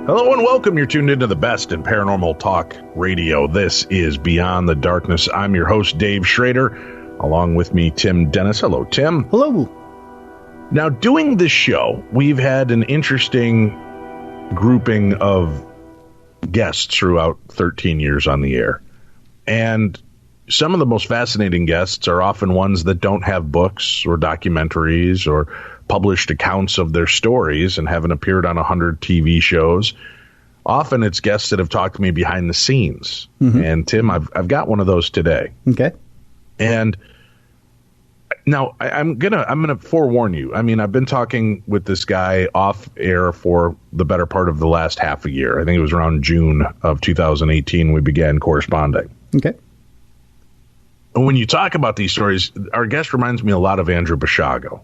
Hello and welcome. You're tuned into the best in paranormal talk radio. This is Beyond the Darkness. I'm your host, Dave Schrader. Along with me, Tim Dennis. Hello, Tim. Hello. Now, doing this show, we've had an interesting grouping of guests throughout 13 years on the air. And some of the most fascinating guests are often ones that don't have books or documentaries or published accounts of their stories and haven't appeared on 100 TV shows. Often it's guests that have talked to me behind the scenes. Mm-hmm. And Tim, I've got one of those today. Okay. And now I'm gonna forewarn you. I mean, I've been talking with this guy off air for the better part of the last half a year. I think it was around June of 2018 we began corresponding. Okay. And when you talk about these stories, our guest reminds me a lot of Andrew Basiago,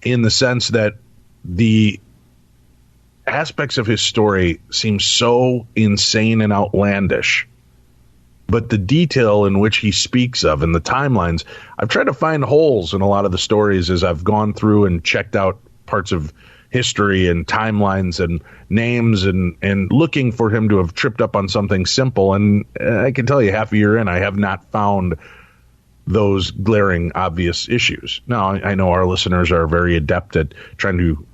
in the sense that the aspects of his story seem so insane and outlandish, but the detail in which he speaks of and the timelines, I've tried to find holes in a lot of the stories as I've gone through and checked out parts of history and timelines and names and looking for him to have tripped up on something simple. And I can tell you, half a year in, I have not found those glaring, obvious issues. Now, I know our listeners are very adept at trying to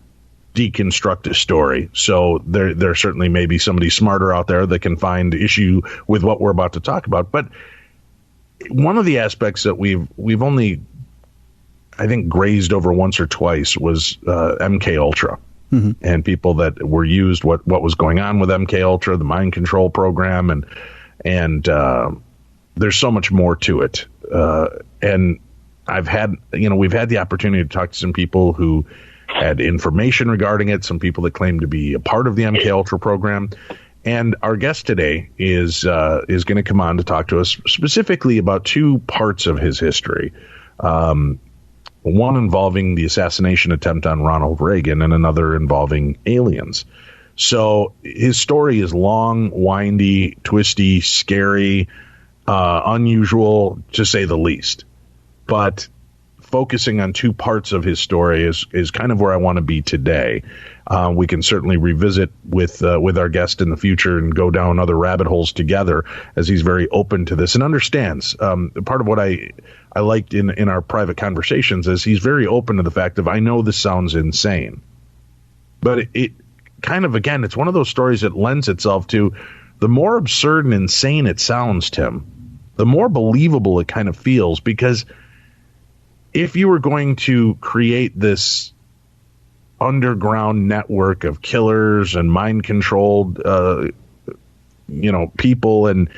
deconstruct a story, so there certainly may be somebody smarter out there that can find issue with what we're about to talk about. But one of the aspects that we've only, I think, grazed over once or twice was MK Ultra. Mm-hmm. And people that were used, what was going on with MK Ultra, the mind control program, and there's so much more to it. And we've had the opportunity to talk to some people who had information regarding it, some people that claim to be a part of the MK Ultra program. And our guest today is going to come on to talk to us specifically about two parts of his history. One involving the assassination attempt on Ronald Reagan and another involving aliens. So his story is long, windy, twisty, scary, unusual, to say the least. But focusing on two parts of his story is kind of where I want to be today. We can certainly revisit with our guest in the future and go down other rabbit holes together, as he's very open to this and understands. Part of what I liked in our private conversations is he's very open to the fact of, I know this sounds insane, but it kind of, again, it's one of those stories that lends itself to, the more absurd and insane it sounds, Tim, the more believable it kind of feels. Because if you were going to create this underground network of killers and mind-controlled people and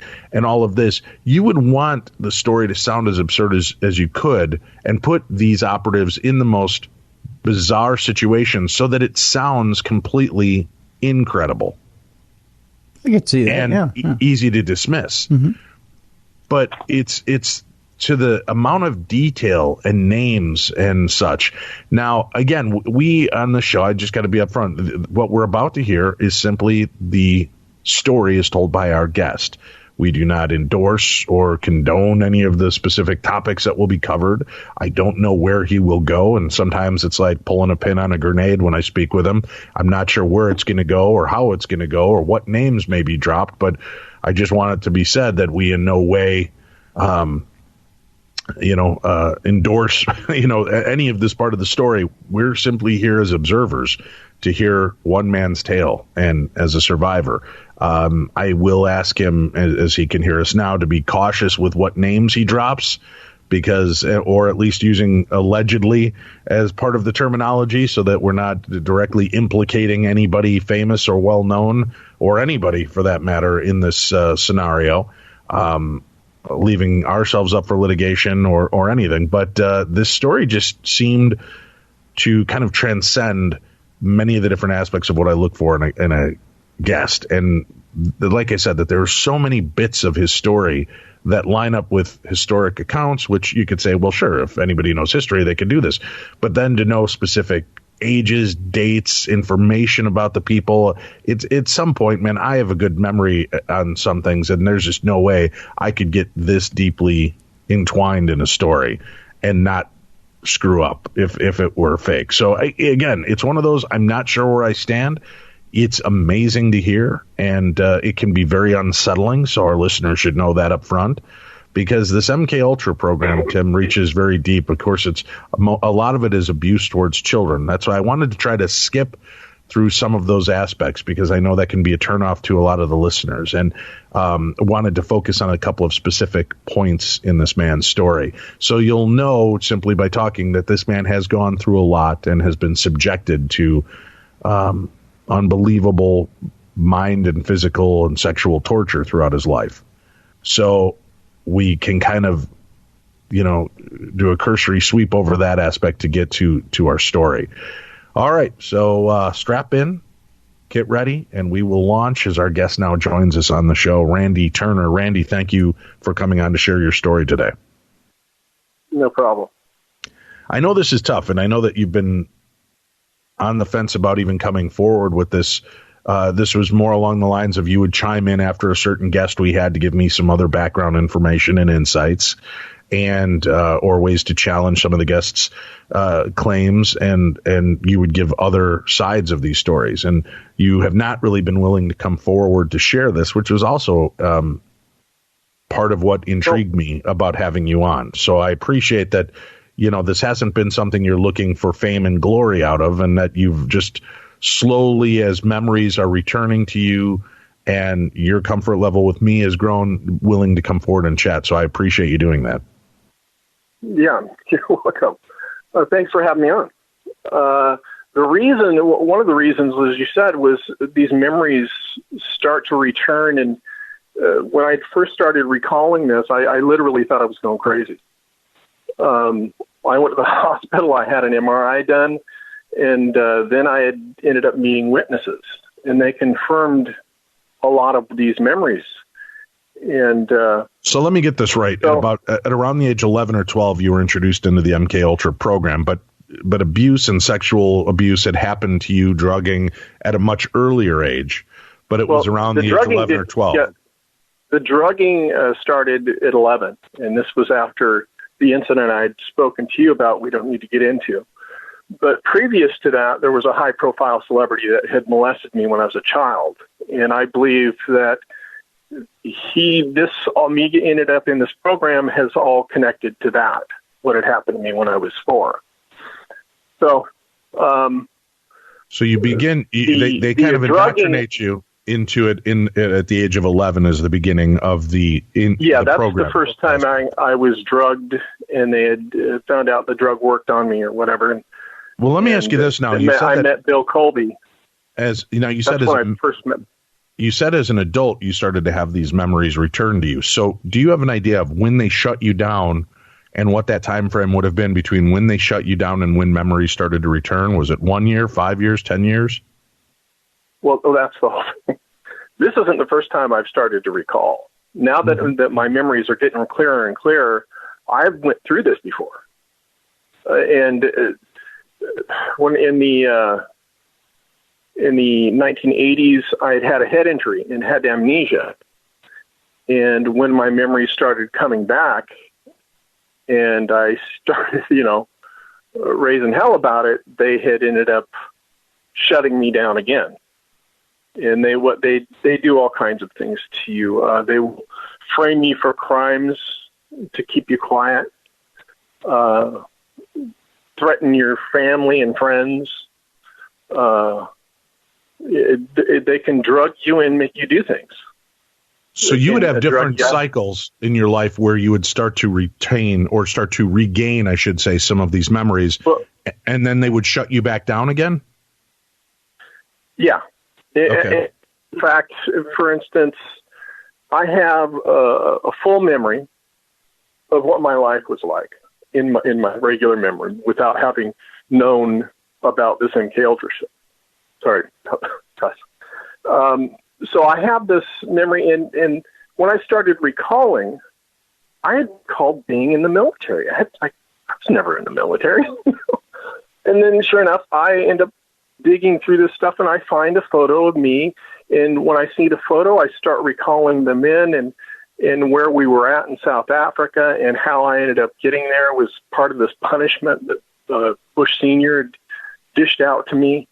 all of this, you would want the story to sound as absurd as you could and put these operatives in the most bizarre situations so that it sounds completely incredible. I can see that, and easy to dismiss. Mm-hmm. But it's to the amount of detail and names and such. Now, again, we on the show, I just got to be upfront. What we're about to hear is simply the story is told by our guest. We do not endorse or condone any of the specific topics that will be covered. I don't know where he will go, and sometimes it's like pulling a pin on a grenade when I speak with him. I'm not sure where it's going to go or how it's going to go or what names may be dropped, but I just want it to be said that we in no way endorse, any of this part of the story. We're simply here as observers to hear one man's tale, and as a survivor. I will ask him, as he can hear us now, to be cautious with what names he drops, because, or at least using allegedly as part of the terminology, so that we're not directly implicating anybody famous or well-known, or anybody for that matter, in this scenario. Leaving ourselves up for litigation or anything. But this story just seemed to kind of transcend many of the different aspects of what I look for in a guest. And like I said, that there are so many bits of his story that line up with historic accounts, which you could say, well, sure, if anybody knows history, they could do this. But then to know specific ages, dates, information about the people, it's at some point, man, I have a good memory on some things, and there's just no way I could get this deeply entwined in a story and not screw up if it were fake. So again, it's one of those, I'm not sure where I stand. It's amazing to hear, and it can be very unsettling, so our listeners should know that up front, because this MK Ultra program, Tim, reaches very deep. Of course, it's a lot of it is abuse towards children. That's why I wanted to try to skip through some of those aspects, because I know that can be a turnoff to a lot of the listeners, and wanted to focus on a couple of specific points in this man's story. So you'll know simply by talking that this man has gone through a lot and has been subjected to unbelievable mind and physical and sexual torture throughout his life. So we can kind of, do a cursory sweep over that aspect to get to our story. All right. So strap in, get ready, and we will launch as our guest now joins us on the show, Randy Turner. Randy, thank you for coming on to share your story today. No problem. I know this is tough, and I know that you've been on the fence about even coming forward with this. This was more along the lines of you would chime in after a certain guest we had to give me some other background information and insights, and or ways to challenge some of the guests' claims, and you would give other sides of these stories. And you have not really been willing to come forward to share this, which was also part of what intrigued me about having you on. So I appreciate that. This hasn't been something you're looking for fame and glory out of, and that you've just slowly, as memories are returning to you and your comfort level with me has grown, willing to come forward and chat. So I appreciate you doing that. Yeah, you're welcome. Thanks for having me on. One of the reasons, as you said, was these memories start to return. And when I first started recalling this, I literally thought I was going crazy. I went to the hospital, I had an MRI done, and then I had ended up meeting witnesses, and they confirmed a lot of these memories. And so let me get this right. At around the age of 11 or 12, you were introduced into the MK Ultra program, but abuse and sexual abuse had happened to you, drugging, at a much earlier age, but it was around the age of 11 or 12. Yeah, the drugging started at 11, and this was after the incident I'd spoken to you about. We don't need to get into. But previous to that, there was a high-profile celebrity that had molested me when I was a child, and I believe that me ended up in this program has all connected to that, what had happened to me when I was 4. So, so you begin. They kind of indoctrinate you into it at the age of 11 as the beginning of the that's program. The first time I was drugged, and they had found out the drug worked on me or whatever. Well, let me ask you this now. I met Bill Colby. As you know, That's when I first met. You said as an adult you started to have these memories return to you. So do you have an idea of when they shut you down and what that time frame would have been between when they shut you down and when memories started to return? Was it 1 year, 5 years, 10 years? Well, that's the whole thing. This isn't the first time I've started to recall. Now that my memories are getting clearer and clearer, I've went through this before. When in the 1980s, I had a head injury and had amnesia. And when my memories started coming back, and I started, raising hell about it, they had ended up shutting me down again. And they do all kinds of things to you. They will frame you for crimes to keep you quiet, threaten your family and friends. They can drug you and make you do things. So you would have different cycles in your life where you would start to retain or start to regain, I should say, some of these memories, and then they would shut you back down again? Yeah. Okay. In fact, for instance, I have a full memory of what my life was like in my regular memory without having known about this MK Ultra shit. Sorry, guys. So I have this memory, and when I started recalling, I had recalled being in the military. I was never in the military. And then sure enough, I end up digging through this stuff, and I find a photo of me. And when I see the photo, I start recalling the men and where we were at in South Africa, and how I ended up getting there was part of this punishment that Bush Sr. dished out to me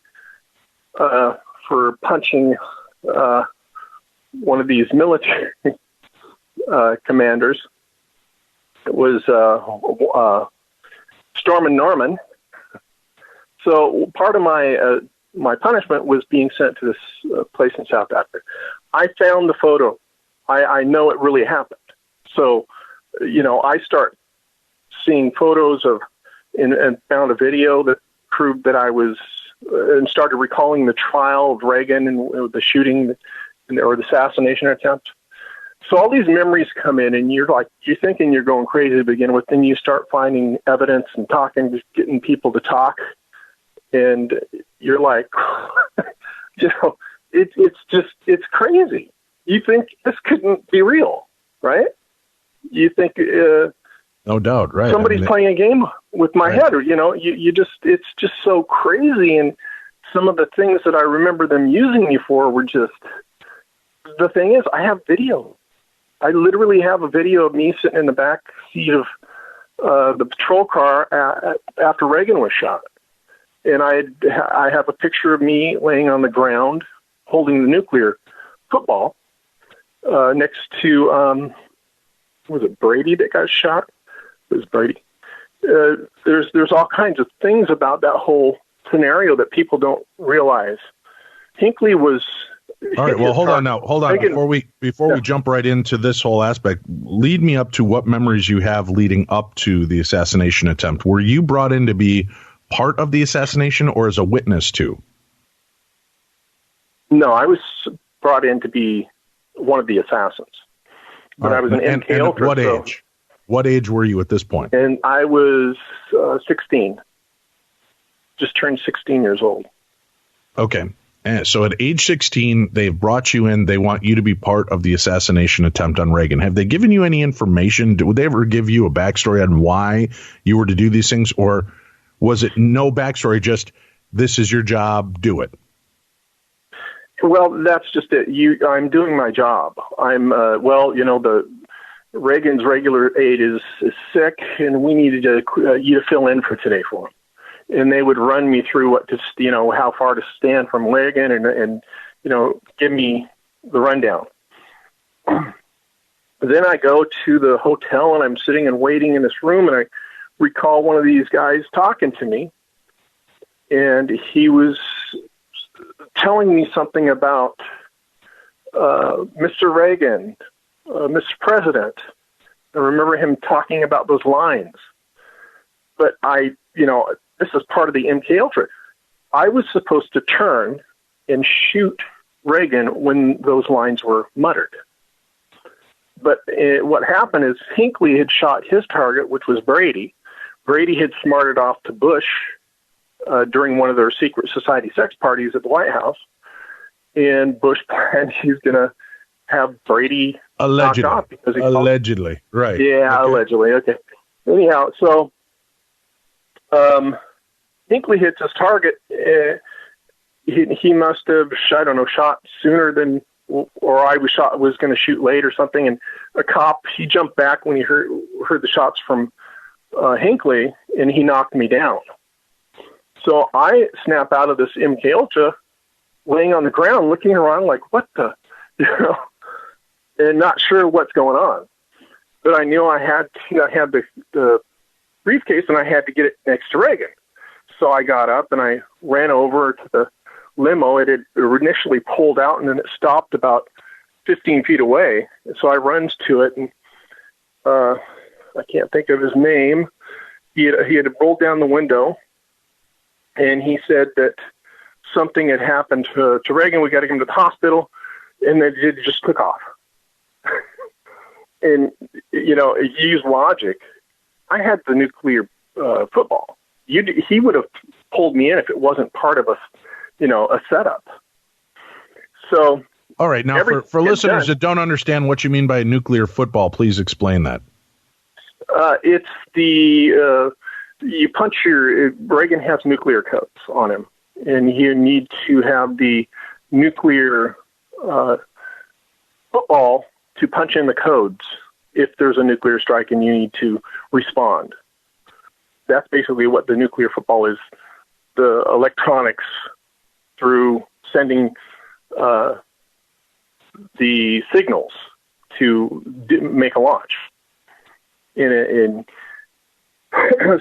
for punching one of these military commanders. It was Stormin' Norman. So part of my punishment was being sent to this place in South Africa. I found the photo. I know it really happened. So, I start seeing photos and found a video that proved that I was, and started recalling the trial of Reagan and the shooting or the assassination attempt. So all these memories come in, and you're thinking you're going crazy to begin with, then you start finding evidence and getting people to talk. And you're like, it's crazy. You think this couldn't be real, right? You think, no doubt, right? Somebody's playing a game with my head, or it's just so crazy. And some of the things that I remember them using me for were just. The thing is, I have video. I literally have a video of me sitting in the back seat of the patrol car after Reagan was shot. And I have a picture of me laying on the ground holding the nuclear football next to, was it Brady that got shot? It was Brady. There's all kinds of things about that whole scenario that people don't realize. Hinckley was... All right, well, hold on. Before we jump right into this whole aspect, lead me up to what memories you have leading up to the assassination attempt. Were you brought in to be part of the assassination or as a witness to? No, I was brought in to be one of the assassins. But I was an MK Ultra. What age? What age were you at this point? And I was 16. Just turned 16 years old. Okay. And so at age 16, they've brought you in. They want you to be part of the assassination attempt on Reagan. Have they given you any information? Would they ever give you a backstory on why you were to do these things? Or was it no backstory, just this is your job, do it? Well, that's just it. I'm doing my job. I'm, the Reagan's regular aide is sick, and we needed you to fill in for today for him. And they would run me through how far to stand from Reagan and give me the rundown. Then I go to the hotel, and I'm sitting and waiting in this room, and I recall one of these guys talking to me, and he was telling me something about Mr. Reagan, Mr. President. I remember him talking about those lines. But this is part of the MK Ultra. I was supposed to turn and shoot Reagan when those lines were muttered. But what happened is Hinckley had shot his target, which was Brady. Brady had smarted off to Bush during one of their secret society sex parties at the White House. And Bush planned he's going to have Brady knocked off. Allegedly, right. Yeah, okay. Allegedly. Okay. Anyhow, so Hinckley hits his target. He must have, shot sooner than, or I was going to shoot late or something. And a cop, he jumped back when he heard the shots from Hinckley, and he knocked me down. So I snap out of this MK Ultra, laying on the ground, looking around like, what the, and not sure what's going on. But I knew I had the briefcase, and I had to get it next to Reagan. So I got up and I ran over to the limo. It had initially pulled out, and then it stopped about 15 feet away. So I runs to it, and I can't think of his name. He had rolled down the window, and he said that something had happened to Reagan. We got to get him to the hospital, and then it just took off. And, use logic. I had the nuclear football. he would have pulled me in if it wasn't part of a setup. So, all right. Now, for listeners that don't understand what you mean by nuclear football, please explain that. It's you punch Reagan has nuclear codes on him, and you need to have the nuclear football to punch in the codes if there's a nuclear strike and you need to respond. That's basically what the nuclear football is, the electronics through sending the signals to make a launch.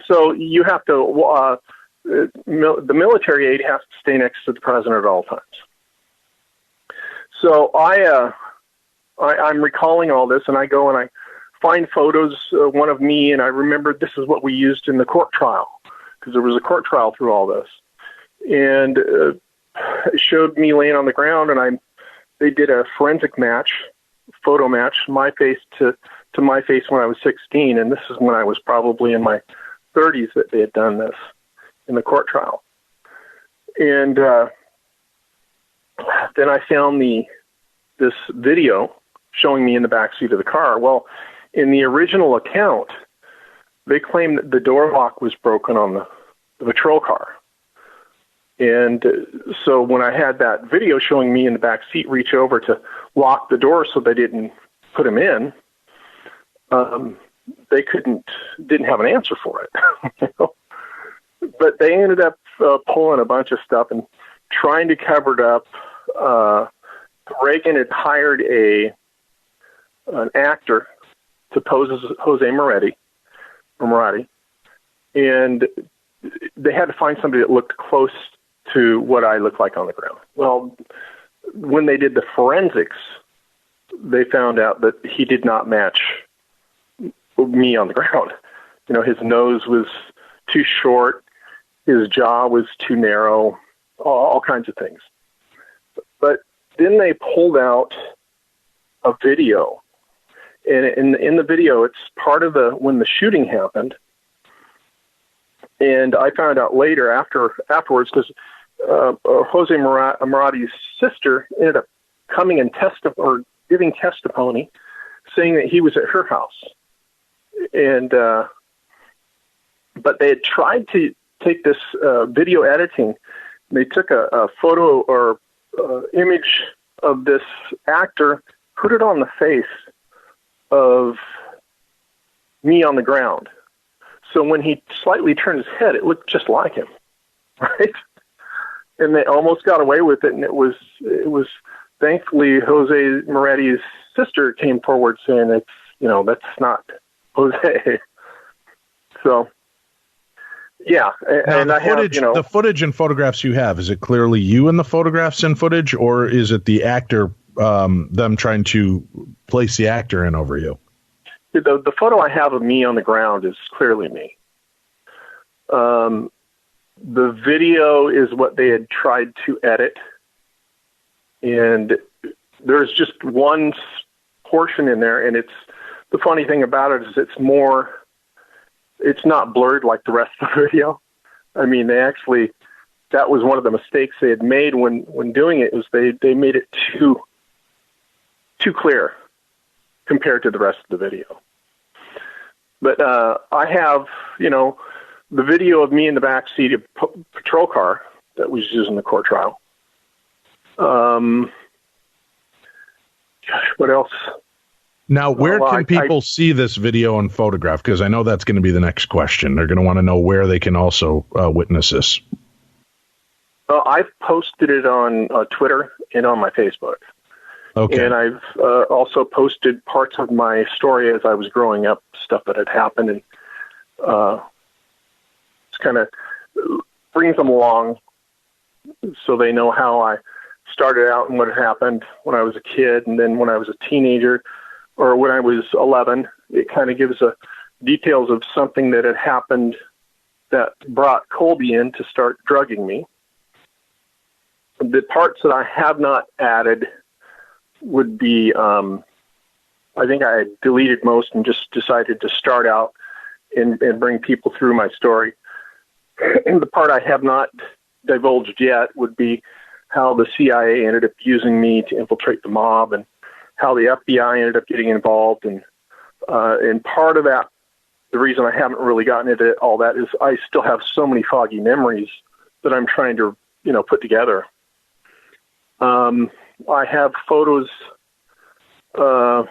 So you have to, the military aide has to stay next to the president at all times. So I'm recalling all this, and I go and I find photos, one of me, and I remember this is what we used in the court trial, because there was a court trial through all this. And it showed me laying on the ground, and they did a forensic match, photo match, my face to my face when I was 16, and this is when I was probably in my 30s that they had done this in the court trial. And then I found this video showing me in the backseat of the car. Well, in the original account, they claim that the door lock was broken on the patrol car. And so when I had that video showing me in the back seat reach over to lock the door so they didn't put him in, they didn't have an answer for it. But they ended up pulling a bunch of stuff and trying to cover it up. Reagan had hired an actor to pose as Jose Moretti, and they had to find somebody that looked close to what I looked like on the ground. Well, when they did the forensics, they found out that he did not match me on the ground. His nose was too short, his jaw was too narrow, all kinds of things. But then they pulled out a video, and in the video, it's part of when the shooting happened. And I found out later afterwards, because Jose Moretti's sister ended up coming and giving testimony, saying that he was at her house. And but they had tried to take this video editing. They took a photo or image of this actor, put it on the face of me on the ground. So when he slightly turned his head, it looked just like him, right? And they almost got away with it. And it was thankfully Jose Moretti's sister came forward saying that's not Jose. So, yeah. And I have, the footage and photographs you have, is it clearly you in the photographs and footage, or is it the actor, them trying to place the actor in over you? The photo I have of me on the ground is clearly me. The video is what they had tried to edit. And there's just one portion in there, and the funny thing about it is it's not blurred like the rest of the video. I mean, that was one of the mistakes they had made when doing it, was they made it too clear compared to the rest of the video. But I have, the video of me in the back seat of patrol car that was used in the court trial. What else? Now, where can people see this video and photograph? Because I know that's going to be the next question. They're going to want to know where they can also witness this. I've posted it on Twitter and on my Facebook. Okay. And I've also posted parts of my story as I was growing up, stuff that had happened, and it's kind of brings them along so they know how I started out and what had happened when I was a kid, and then when I was a teenager, or when I was 11. It kind of gives details of something that had happened that brought Colby in to start drugging me. The parts that I have not added would be, I think I had deleted most and just decided to start out and bring people through my story. And the part I have not divulged yet would be how the CIA ended up using me to infiltrate the mob, and how the FBI ended up getting involved. And part of that, the reason I haven't really gotten into all that is I still have so many foggy memories that I'm trying to, put together. I have photo of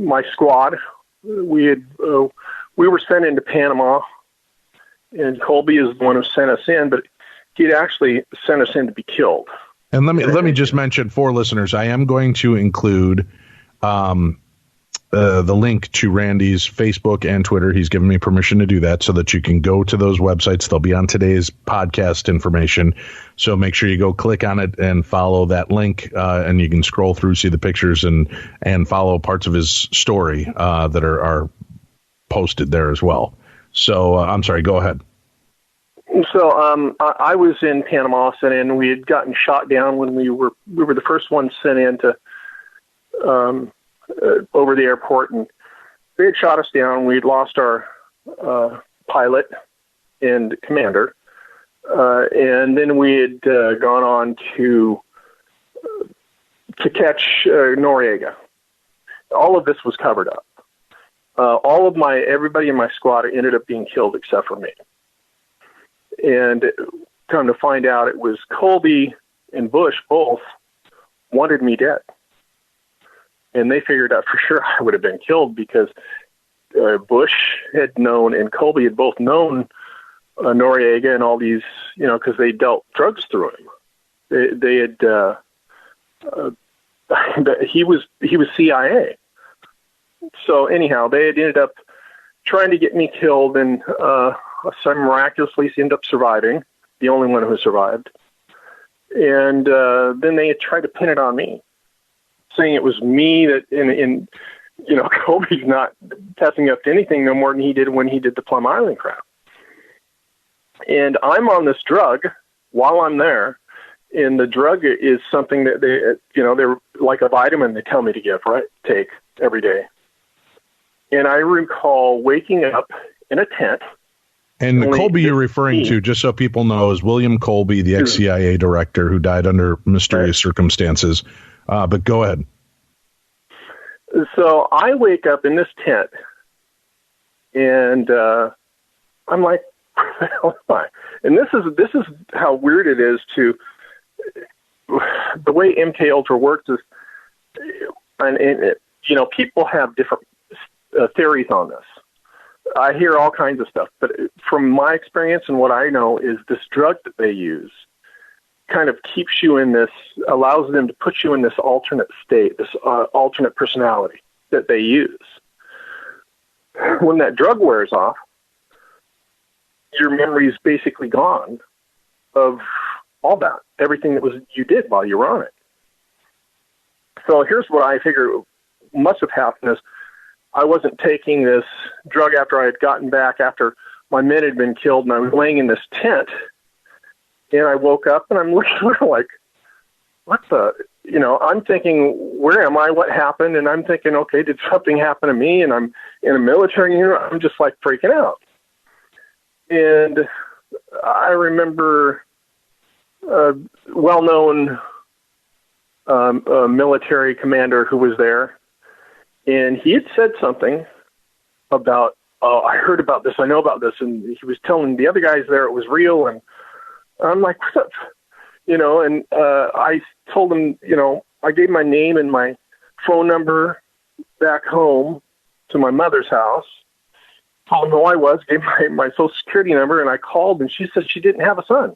my squad. We were sent into Panama, and Colby is the one who sent us in, but he'd actually sent us in to be killed. And let me just mention for listeners, I am going to include the link to Randy's Facebook and Twitter. He's given me permission to do that so that you can go to those websites. They'll be on today's podcast information. So make sure you go click on it and follow that link, and you can scroll through, see the pictures, and follow parts of his story that are posted there as well. So I'm sorry, go ahead. So I was in Panama, sent in. We had gotten shot down when we were the first ones sent in to over the airport, and they had shot us down. We'd lost our pilot and commander, and then we had gone on to catch Noriega. All of this was covered up. Everybody in my squad ended up being killed except for me. And come to find out, it was Colby and Bush both wanted me dead. And they figured out for sure I would have been killed because Bush had known and Colby had both known Noriega and all these, because they dealt drugs through him. They had, he was CIA. So anyhow, they had ended up trying to get me killed, and so miraculously ended up surviving, the only one who survived. And then they had tried to pin it on me, saying it was me that, Colby's not testing up to anything no more than he did when he did the Plum Island crap. And I'm on this drug while I'm there, and the drug is something that they're like a vitamin they tell me to give, right? Take every day. And I recall waking up in a tent. And the Colby you're referring to, just so people know, is William Colby, the ex-CIA director who died under mysterious circumstances. But go ahead. So I wake up in this tent, and I'm like, where the hell am I? And this is how weird it is to the way MK Ultra works is, and people have different theories on this. I hear all kinds of stuff, but from my experience and what I know is this drug that they use kind of keeps you in this, allows them to put you in this alternate state, this alternate personality that they use. When that drug wears off, your memory is basically gone of all that, everything that was you did while you were on it. So here's what I figure must have happened is I wasn't taking this drug after I had gotten back after my men had been killed, and I was laying in this tent, and I woke up and I'm looking like, what the, I'm thinking, where am I? What happened? And I'm thinking, okay, did something happen to me? And I'm in a military unit. I'm just like freaking out. And I remember a well-known military commander who was there, and he had said something about, I heard about this, I know about this, and he was telling the other guys there it was real, and I'm like, what's up? And I told him, I gave my name and my phone number back home to my mother's house, told him who I was, gave my social security number, and I called, and she said she didn't have a son.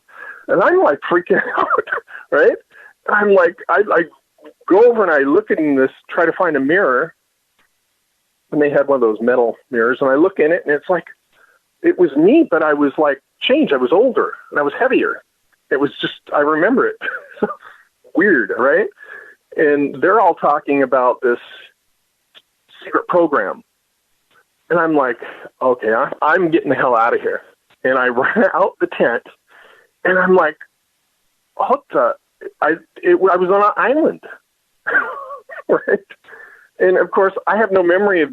And I'm like freaking out, right? I'm like, I go over and I look in this, try to find a mirror, and they had one of those metal mirrors, and I look in it, and it's like, it was me, but I was like changed. I was older, and I was heavier. It was just, I remember it. Weird, right? And they're all talking about this secret program. And I'm like, okay, I'm getting the hell out of here. And I ran out the tent, and I'm like, what the? I was on an island, right? And of course, I have no memory of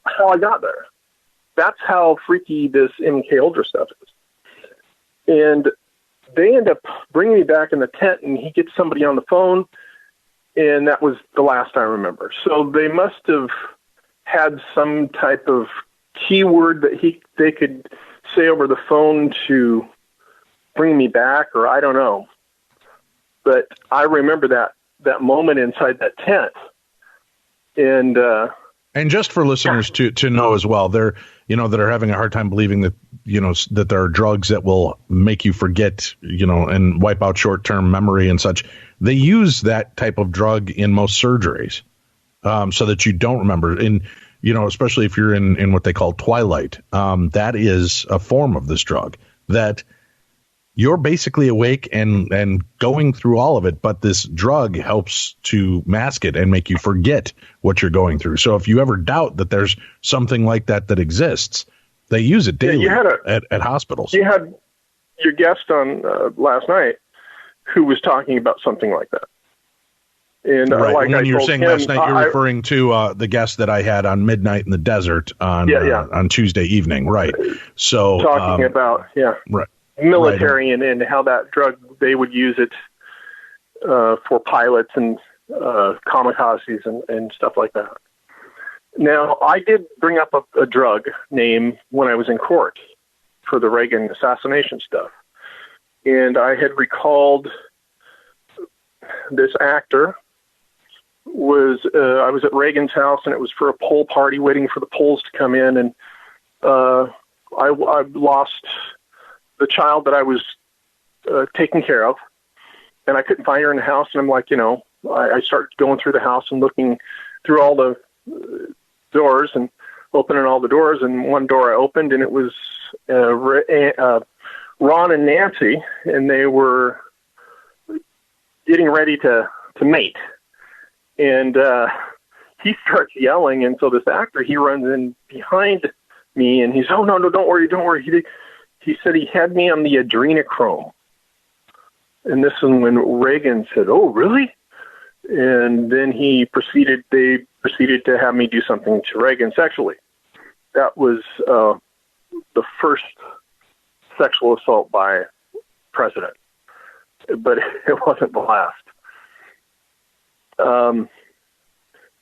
how I got there. That's how freaky this MK Ultra stuff is. And they end up bringing me back in the tent, and he gets somebody on the phone, and that was the last I remember. So they must have had some type of keyword that they could say over the phone to bring me back, or I don't know. But I remember that moment inside that tent. And just for listeners to know as well, they're, that are having a hard time believing that, that there are drugs that will make you forget, and wipe out short-term memory and such. They use that type of drug in most surgeries, so that you don't remember. Especially if you're in what they call twilight, that is a form of this drug that you're basically awake and going through all of it, but this drug helps to mask it and make you forget what you're going through. So if you ever doubt that there's something like that exists, they use it daily at hospitals. You had your guest on last night who was talking about something like that. And right. When you're saying last night, you're referring to the guest that I had on Midnight in the Desert on Tuesday evening, right? So talking about right. military and how that drug, they would use it for pilots and kamikazes and stuff like that. Now, I did bring up a drug name when I was in court for the Reagan assassination stuff. And I had recalled this actor I was at Reagan's house, and it was for a poll party, waiting for the polls to come in. And I lost the child that I was taking care of, and I couldn't find her in the house. And I'm like, I started going through the house and looking through all the doors and opening all the doors. And one door I opened, and it was Ron and Nancy, and they were getting ready to mate. And he starts yelling, and so this actor, he runs in behind me, and he's, oh, no, don't worry. He said he had me on the adrenochrome. And this is when Reagan said, oh, really? And then they proceeded to have me do something to Reagan sexually. That was the first sexual assault by president, but it wasn't the last.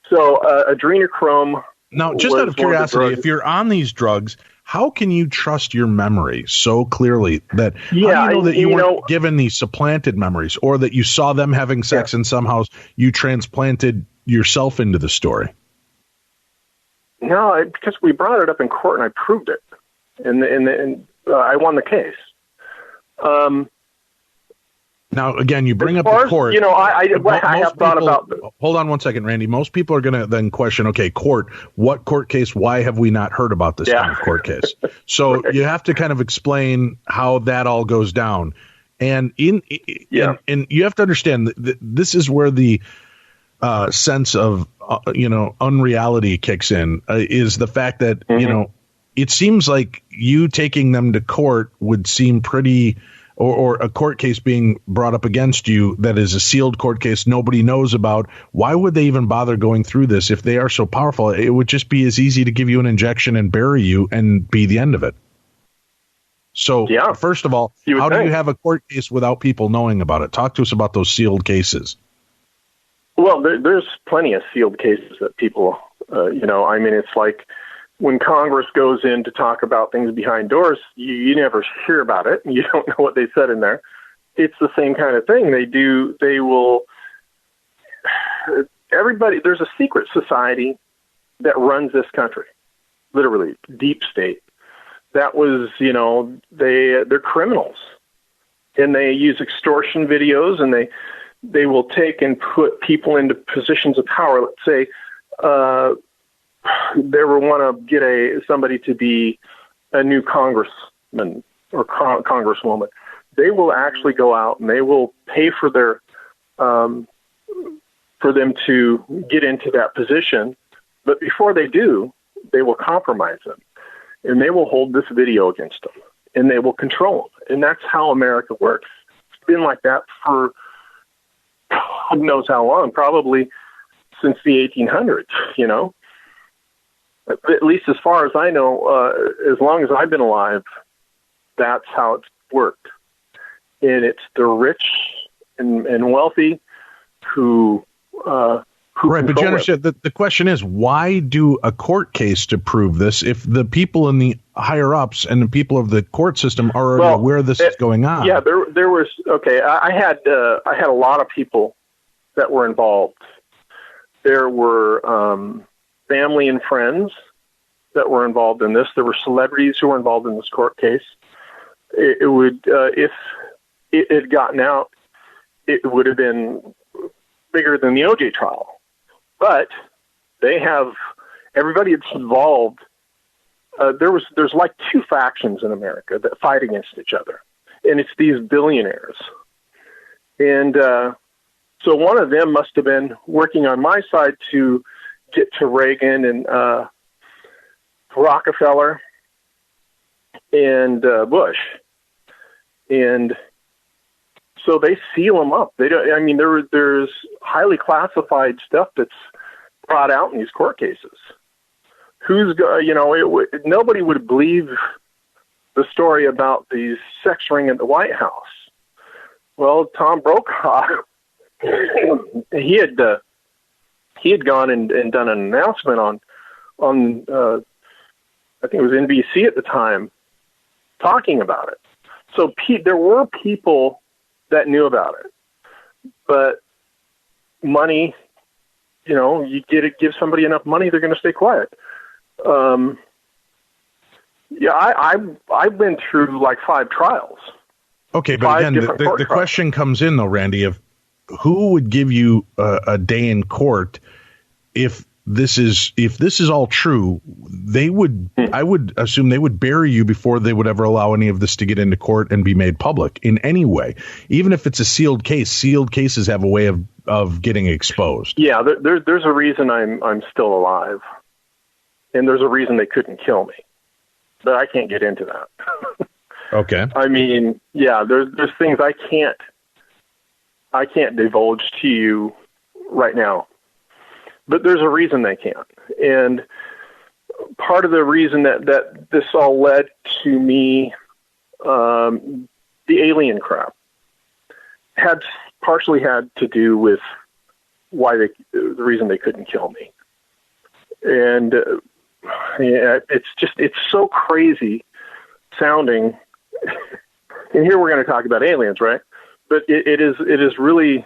So adrenochrome. Now, just out of curiosity, if you're on these drugs, how can you trust your memory so clearly that how do you know that you weren't given these supplanted memories, or that you saw them having sex and somehow you transplanted yourself into the story? No, because we brought it up in court and I proved it, and I won the case. Now, again, you bring up the court. I have thought about. Hold on one second, Randy. Most people are going to then question, okay, court, what court case? Why have we not heard about this kind of court case? So right. You have to kind of explain how that all goes down. And and you have to understand that this is where the sense of, unreality kicks in, is the fact that, it seems like you taking them to court would seem pretty, or a court case being brought up against you that is a sealed court case nobody knows about. Why would they even bother going through this if they are so powerful? It would just be as easy to give you an injection and bury you and be the end of it. So first of all, how do you have a court case without people knowing about it? Talk to us about those sealed cases. Well, there's plenty of sealed cases that people, it's like when Congress goes in to talk about things behind doors, you never hear about it. You don't know what they said in there. It's the same kind of thing. Everybody, there's a secret society that runs this country, literally, deep state. That was, they're criminals. And they use extortion videos, and they will take and put people into positions of power. Let's say, they will want to get somebody to be a new congressman or congresswoman. They will actually go out and they will pay for them to get into that position. But before they do, they will compromise them, and they will hold this video against them, and they will control them. And that's how America works. It's been like that for who knows how long, probably since the 1800s, At least as far as I know, as long as I've been alive, that's how it's worked. And it's the rich and wealthy who right, but you understand the question is, why do a court case to prove this if the people in the higher ups and the people of the court system are already aware this is going on? Yeah, there was I had a lot of people that were involved. There were family and friends that were involved in this. There were celebrities who were involved in this court case. It would if it had gotten out, it would have been bigger than the OJ trial. But they have everybody that's involved. There's like two factions in America that fight against each other, and it's these billionaires. And so one of them must have been working on my side to get to Reagan and Rockefeller and Bush, and so they seal them up. They don't. I mean, there's highly classified stuff that's brought out in these court cases. Nobody would believe the story about the sex ring at the White House. Well, Tom Brokaw, he had gone and done an announcement on I think it was NBC at the time, talking about it. So there were people that knew about it, but money, you give somebody enough money, they're going to stay quiet. I've been through like 5 trials. Okay, but again, the question comes in though, Randy, of who would give you a day in court if this is all true? I would assume they would bury you before they would ever allow any of this to get into court and be made public in any way. Even if it's a sealed case, sealed cases have a way of getting exposed. Yeah, there's a reason I'm still alive, and there's a reason they couldn't kill me, but I can't get into that. Okay. I mean, yeah, there's things I can't divulge to you right now. But there's a reason they can't. And part of the reason that this all led to me, the alien crap, partially had to do with the reason they couldn't kill me. And it's so crazy sounding. And here we're going to talk about aliens, right? But it is really.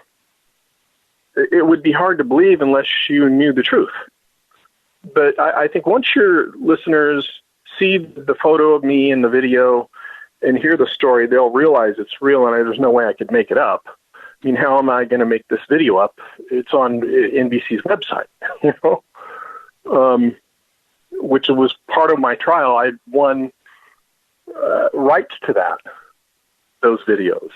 It would be hard to believe unless you knew the truth. But I think once your listeners see the photo of me in the video and hear the story, they'll realize it's real, and there's no way I could make it up. I mean, how am I going to make this video up? It's on NBC's website, which was part of my trial. I won rights to those videos.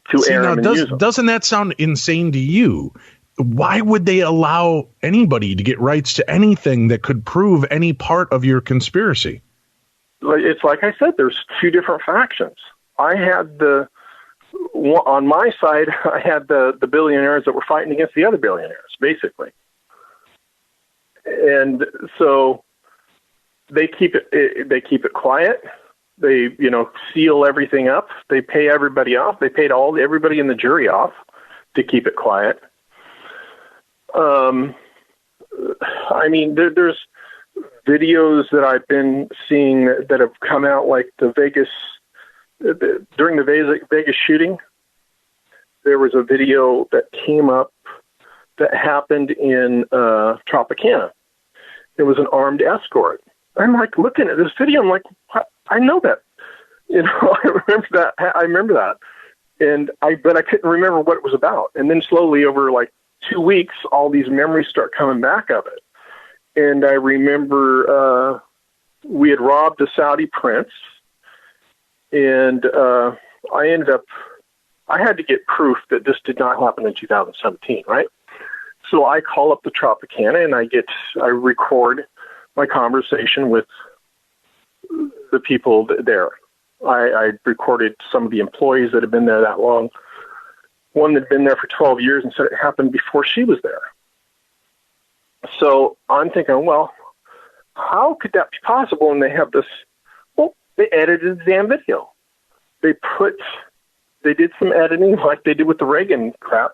Doesn't that sound insane to you? Why would they allow anybody to get rights to anything that could prove any part of your conspiracy? It's like I said, there's 2 different factions. I had on my side, I had the billionaires that were fighting against the other billionaires, basically. And so they keep it quiet. They, seal everything up. They pay everybody off. They paid everybody in the jury off to keep it quiet. I mean, there's videos that I've been seeing that have come out, like during the Vegas shooting. There was a video that came up that happened in Tropicana. It was an armed escort. I'm like looking at this video. I'm like, I know that, I remember that. But I couldn't remember what it was about. And then slowly over like 2 weeks, all these memories start coming back of it. And I remember, we had robbed a Saudi prince, and, I had to get proof that this did not happen in 2017. Right. So I call up the Tropicana and I record my conversation with the people there. I recorded some of the employees that had been there that long. One that had been there for 12 years and said it happened before she was there. So I'm thinking, well, how could that be possible? And they have this, well, they edited the damn video. They did some editing like they did with the Reagan crap.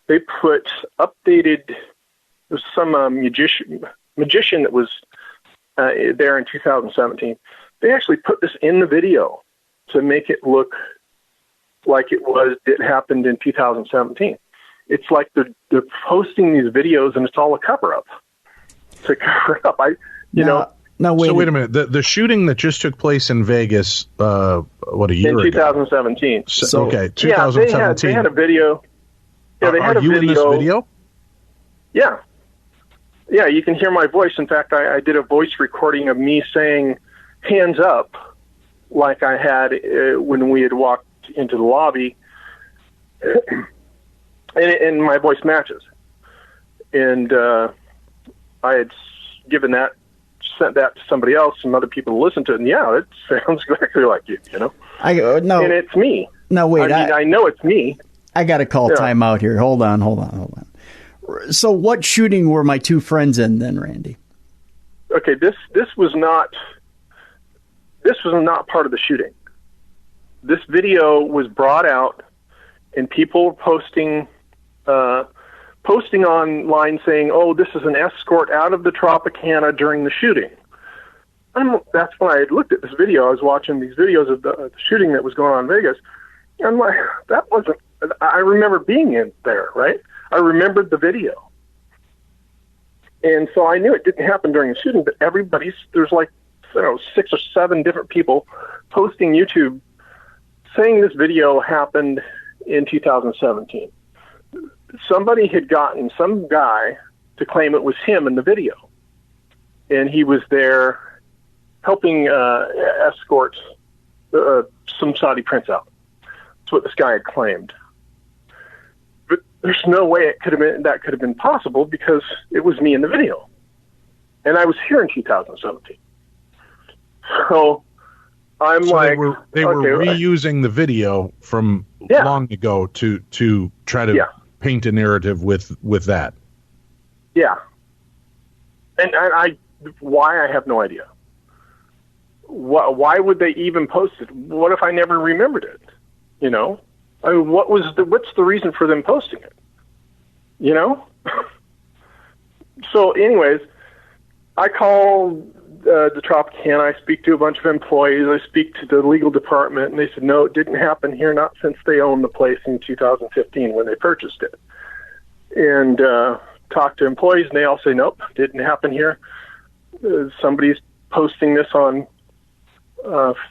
They put updated, there's some magician that was there in 2017. They actually put this in the video to make it look like it happened in 2017. It's like they're posting these videos and it's all a cover-up. To cover it up. Now wait. So wait a minute. The shooting that just took place in Vegas, a year ago? In 2017. So, okay, 2017. Yeah, they had a video. Yeah, they had a video. Are you in this video? Yeah. Yeah, you can hear my voice. In fact, I did a voice recording of me saying, hands up, like I had when we had walked into the lobby. and my voice matches. And I had sent that to somebody else, some other people to listen to it, and yeah, it sounds exactly like you, you know? No. And it's me. No, wait. I know it's me. I got to call time out here. Hold on. So what shooting were my two friends in then, Randy? Okay, this was not part of the shooting. This video was brought out, and people were posting online saying, "Oh, this is an escort out of the Tropicana during the shooting." That's when I had looked at this video. I was watching these videos of the shooting that was going on in Vegas. I'm like, that wasn't. I remember being in there, right? I remembered the video, and so I knew it didn't happen during the shooting. But there's like 6 or 7 different people posting YouTube saying this video happened in 2017. Somebody had gotten some guy to claim it was him in the video, and he was there helping escort some Saudi prince out. That's what this guy had claimed. But there's no way that could have been possible because it was me in the video, and I was here in 2017. So I'm like, they were reusing the video from long ago to try to paint a narrative with that. Yeah, and why I have no idea. Why would they even post it? What if I never remembered it? You know, I mean, what's the reason for them posting it? You know. So, anyways, I call the Tropicana. I speak to a bunch of employees. I speak to the legal department, and they said, no, it didn't happen here, not since they owned the place in 2015 when they purchased it. And talk to employees, and they all say, nope, didn't happen here. Somebody's posting this on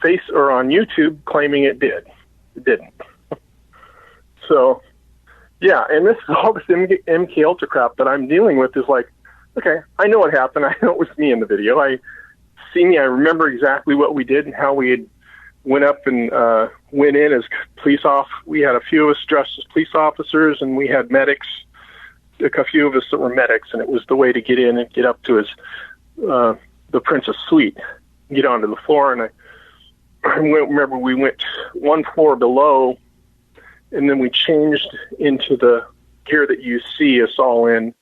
Face or on YouTube claiming it did. It didn't. So, yeah, and this is all this MK Ultra crap that I'm dealing with is like, okay, I know what happened. I know it was me in the video. I remember exactly what we did and how we had went up and went in as police off. We had a few of us dressed as police officers, and we had medics, a few of us that were medics, and it was the way to get in and get up to his the Prince's suite, get onto the floor. And I remember we went one floor below, and then we changed into the gear that you see us all in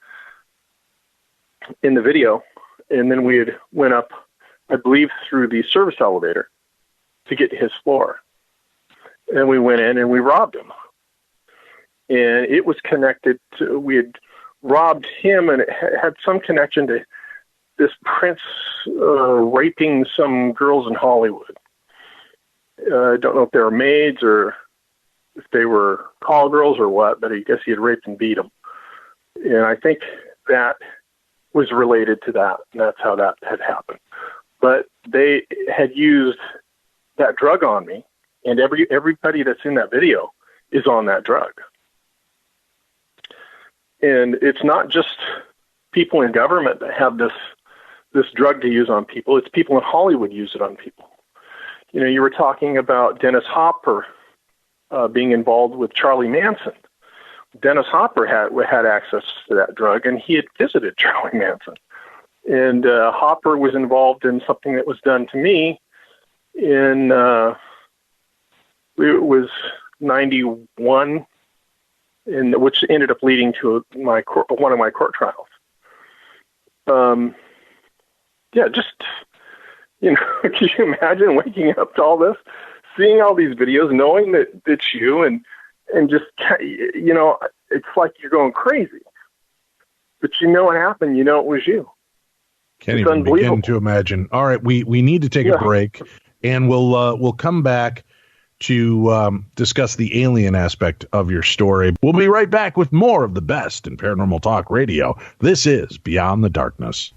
the video, and then we had went up, I believe, through the service elevator to get to his floor. And we went in and we robbed him. And it was connected to, we had robbed him, and it had some connection to this prince raping some girls in Hollywood. I don't know if they were maids or if they were call girls or what, but I guess he had raped and beat them. And I think that was related to that, and that's how that had happened. But they had used that drug on me, and everybody that's in that video is on that drug. And it's not just people in government that have this drug to use on people. It's people in Hollywood use it on people. You know, you were talking about Dennis Hopper being involved with Charlie Manson. Dennis Hopper had access to that drug, and he had visited Charlie Manson. And Hopper was involved in something that was done to me in, it was 91, which ended up leading to one of my court trials. yeah, just, can you imagine waking up to all this, seeing all these videos, knowing that it's you, and just, it's like you're going crazy. But what happened, it was you. Can't even begin to imagine. All right, we need to take a break, and we'll come back to discuss the alien aspect of your story. We'll be right back with more of the best in paranormal talk radio. This is Beyond the Darkness.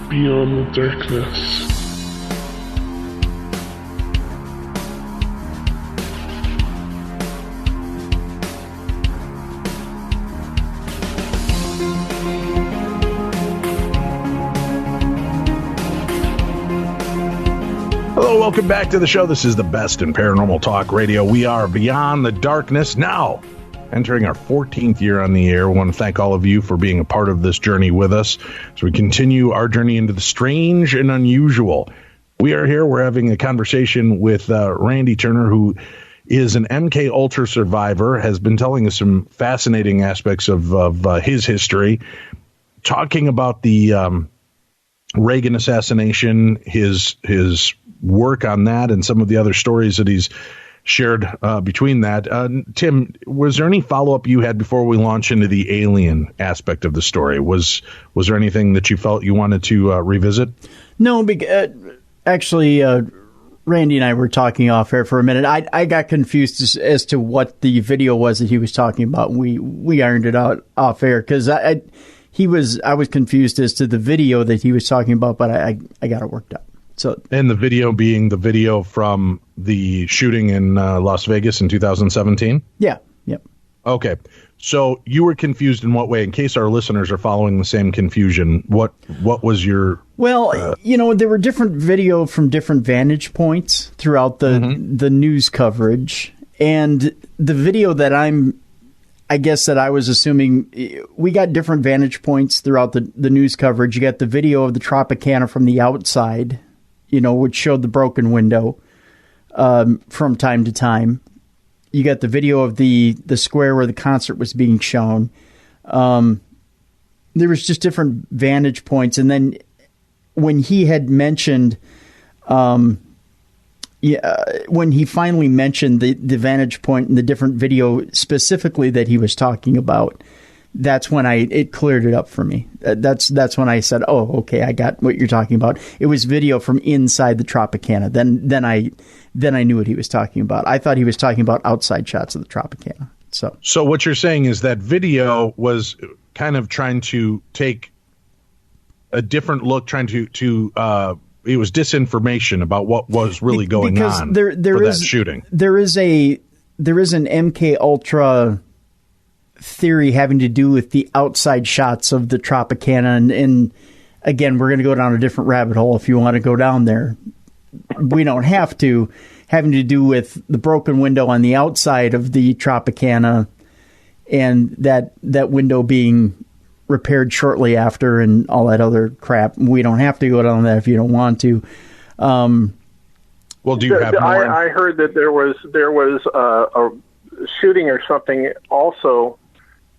Beyond the Darkness. Hello, welcome back to the show. This is the best in paranormal talk radio. We are Beyond the Darkness, now entering our 14th year on the air. We want to thank all of you for being a part of this journey with us as we continue our journey into the strange and unusual. We are here. We're having a conversation with Randy Turner, who is an MK Ultra survivor, has been telling us some fascinating aspects of his history, talking about the Reagan assassination, his work on that, and some of the other stories that he's shared between that. Tim, was there any follow-up you had before we launch into the alien aspect of the story? Was there anything that you felt you wanted to revisit? No, actually, Randy and I were talking off air for a minute. I got confused as to what the video was that he was talking about. We ironed it out off air because I was confused as to the video that he was talking about, but I got it worked out. So, and the video being the video from the shooting in Las Vegas in 2017? Yeah. Yep. Okay. So you were confused in what way? In case our listeners are following the same confusion, what was your... Well, there were different video from different vantage points throughout the news coverage. And the video that I was assuming, we got different vantage points throughout the news coverage. You got the video of the Tropicana from the outside, which showed the broken window from time to time. You got the video of the square where the concert was being shown. There was just different vantage points. And then when he had mentioned, when he finally mentioned the vantage point in the different video specifically that he was talking about, that's when it cleared it up for me. That's when I said, "Oh, okay, I got what you're talking about." It was video from inside the Tropicana. Then I knew what he was talking about. I thought he was talking about outside shots of the Tropicana. So what you're saying is that video was kind of trying to take a different look, trying to it was disinformation about what was really going on for that shooting. There is an MK Ultra theory having to do with the outside shots of the Tropicana, and again, we're going to go down a different rabbit hole if you want to go down there. We don't have to. Having to do with the broken window on the outside of the Tropicana, and that window being repaired shortly after, and all that other crap. We don't have to go down that if you don't want to. Well, do you have more? I heard that there was a shooting or something also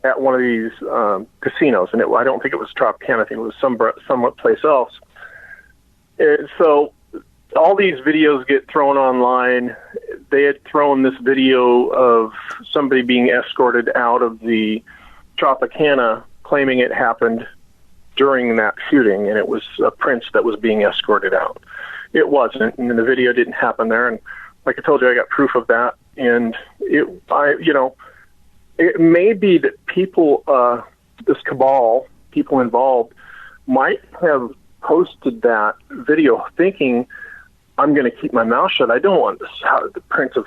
at one of these casinos, and I don't think it was Tropicana. I think it was somewhat place else. So all these videos get thrown online. They had thrown this video of somebody being escorted out of the Tropicana, claiming it happened during that shooting, and it was a prince that was being escorted out. It wasn't, and the video didn't happen there. And like I told you, I got proof of that. And it may be that people, this cabal, people involved, might have posted that video thinking, I'm going to keep my mouth shut. I don't want the prince of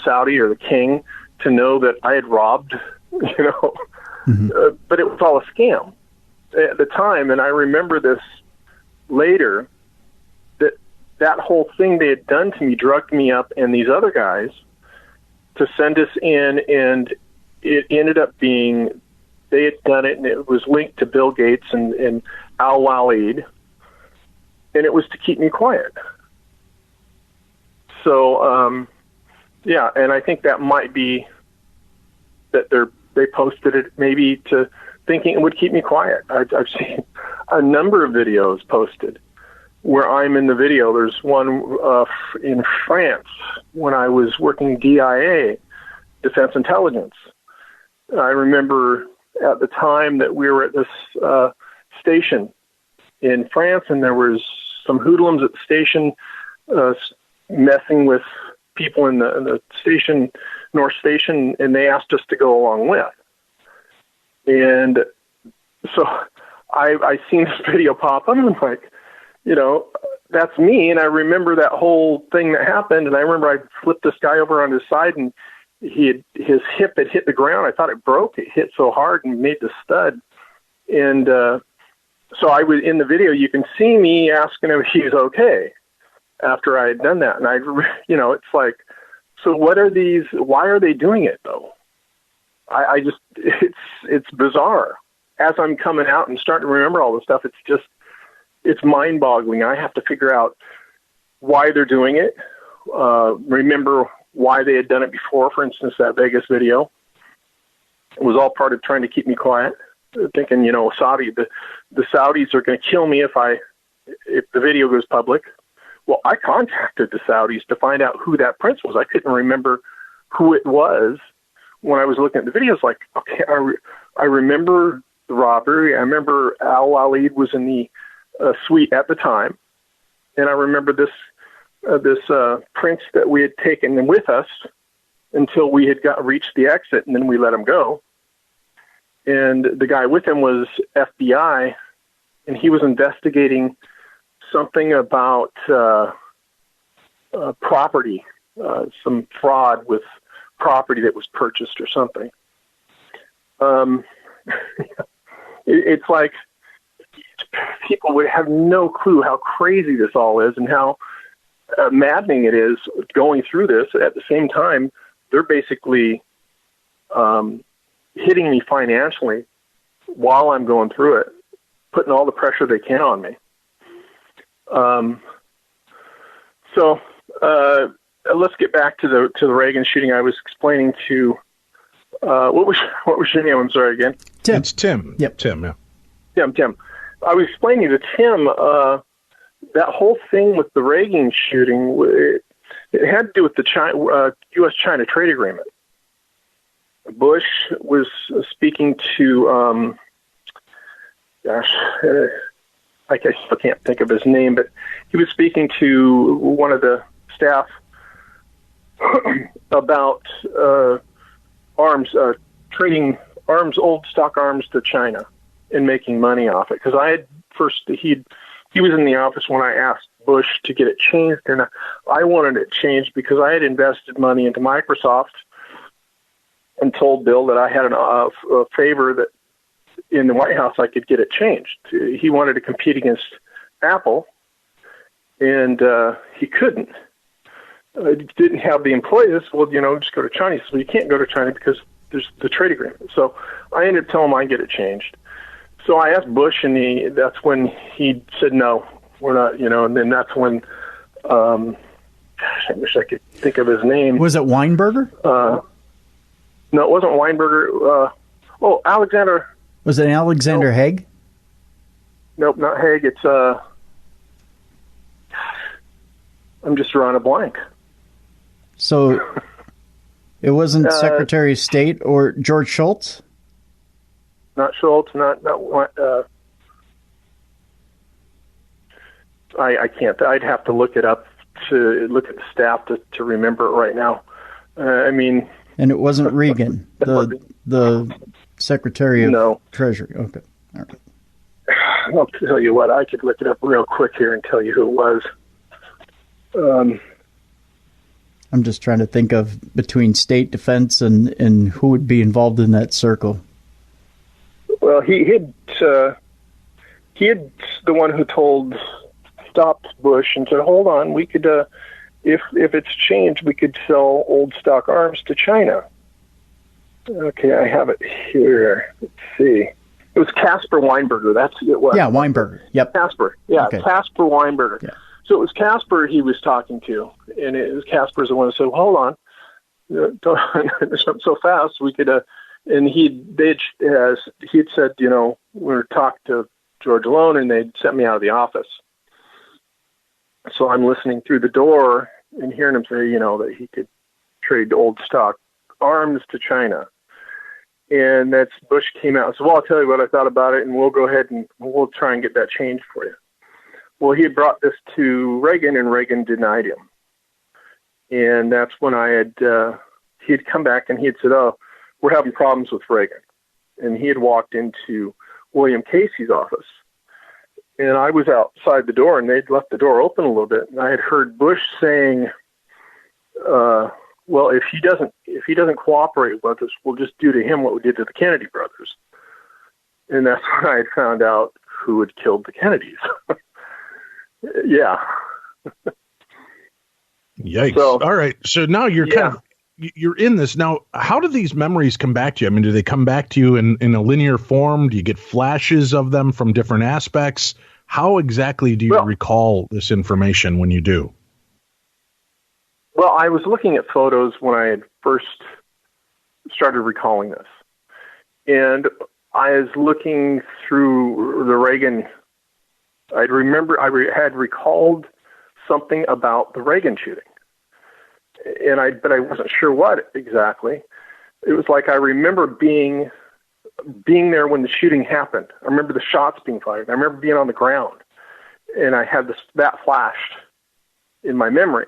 Saudi or the king to know that I had robbed, but it was all a scam at the time. And I remember this later, that whole thing they had done to me, drugged me up and these other guys to send us in, and it ended up being, they had done it, and it was linked to Bill Gates and Al-Walid, and it was to keep me quiet. So Yeah, and I think that might be that they posted it maybe to thinking it would keep me quiet. I've seen a number of videos posted where I'm in the video. There's one in France when I was working DIA, Defense Intelligence. I remember at the time that we were at this station in France, and there was some hoodlums at the station messing with people in the station, North Station, and they asked us to go along with. And so I seen this video pop up, and I'm like, that's me. And I remember that whole thing that happened, and I remember I flipped this guy over on his side, and his hip had hit the ground. I thought it broke. It hit so hard and made the stud. And so I was in the video. You can see me asking him if he's okay after I had done that. And it's like, so what are these? Why are they doing it though? I just, it's bizarre. As I'm coming out and starting to remember all this stuff, it's mind-boggling. I have to figure out why they're doing it. Remember why they had done it before. For instance, that Vegas video. It was all part of trying to keep me quiet, thinking, the Saudis are going to kill me if the video goes public. Well, I contacted the Saudis to find out who that prince was. I couldn't remember who it was when I was looking at the videos. Like, okay, I remember the robbery. I remember Al Walid was in the suite at the time, and I remember this prince that we had taken with us until we had reached the exit, and then we let him go. And the guy with him was FBI, and he was investigating something about property, some fraud with property that was purchased or something. It's like people would have no clue how crazy this all is and how maddening it is going through this. At the same time, they're basically hitting me financially while I'm going through it, putting all the pressure they can on me. So let's get back to the Reagan shooting. I was explaining to what was your name? I'm sorry again. Tim. It's Tim. Yep. Tim. Yeah. Tim. I was explaining to Tim that whole thing with the Reagan shooting. It had to do with the U.S.-China trade agreement. Bush was speaking to, I guess I can't think of his name, but he was speaking to one of the staff about arms, trading arms, old stock arms to China and making money off it. Because he was in the office when I asked Bush to get it changed, and I wanted it changed because I had invested money into Microsoft and told Bill that I had a favor that in the White House I could get it changed. He wanted to compete against Apple, and he couldn't. He didn't have the employees. Well, just go to China. So you can't go to China because there's the trade agreement. So I ended up telling him I'd get it changed. So I asked Bush, and that's when he said, no, we're not, and then that's when, I wish I could think of his name. Was it Weinberger? No, it wasn't Weinberger. Alexander. Was it Alexander Haig? Nope, not Haig. It's, I'm just drawing a blank. So it wasn't Secretary of State or George Shultz? Not Schultz, not I can't. I'd have to look it up to look at the staff to remember it right now. And it wasn't Reagan, the Secretary of Treasury. Okay. All right. I'll tell you what, I could look it up real quick here and tell you who it was. I'm just trying to think of between state defense and who would be involved in that circle. Well, he had the one who stopped Bush and said, hold on, we could, if it's changed, we could sell old stock arms to China. Okay, I have it here. Let's see. It was Caspar Weinberger. That's who it was. Yeah, Weinberger. Yep. Caspar. Yeah, okay. Caspar Weinberger. Yeah. So it was Caspar he was talking to, and Caspar's the one who said, well, hold on. Something so fast we could. And he'd said, we were talking to George alone, and they'd sent me out of the office. So I'm listening through the door and hearing him say, that he could trade old stock arms to China. And that's Bush came out and said, well, I'll tell you what I thought about it, and we'll go ahead and we'll try and get that changed for you. Well, he had brought this to Reagan, and Reagan denied him. And that's when he had come back and he had said, oh, we're having problems with Reagan. And he had walked into William Casey's office. And I was outside the door, and they'd left the door open a little bit. And I had heard Bush saying, well, if he doesn't cooperate with us, we'll just do to him what we did to the Kennedy brothers. And that's when I had found out who had killed the Kennedys. Yeah. Yikes. So, all right. So now you're you're in this. Now, how do these memories come back to you? I mean, do they come back to you in a linear form? Do you get flashes of them from different aspects? How exactly do you recall this information when you do? Well, I was looking at photos when I had first started recalling this. And I was looking through the Reagan. I had recalled something about the Reagan shooting. But I wasn't sure what exactly. It was like I remember being there when the shooting happened. I remember the shots being fired. I remember being on the ground, and I had that flashed in my memory.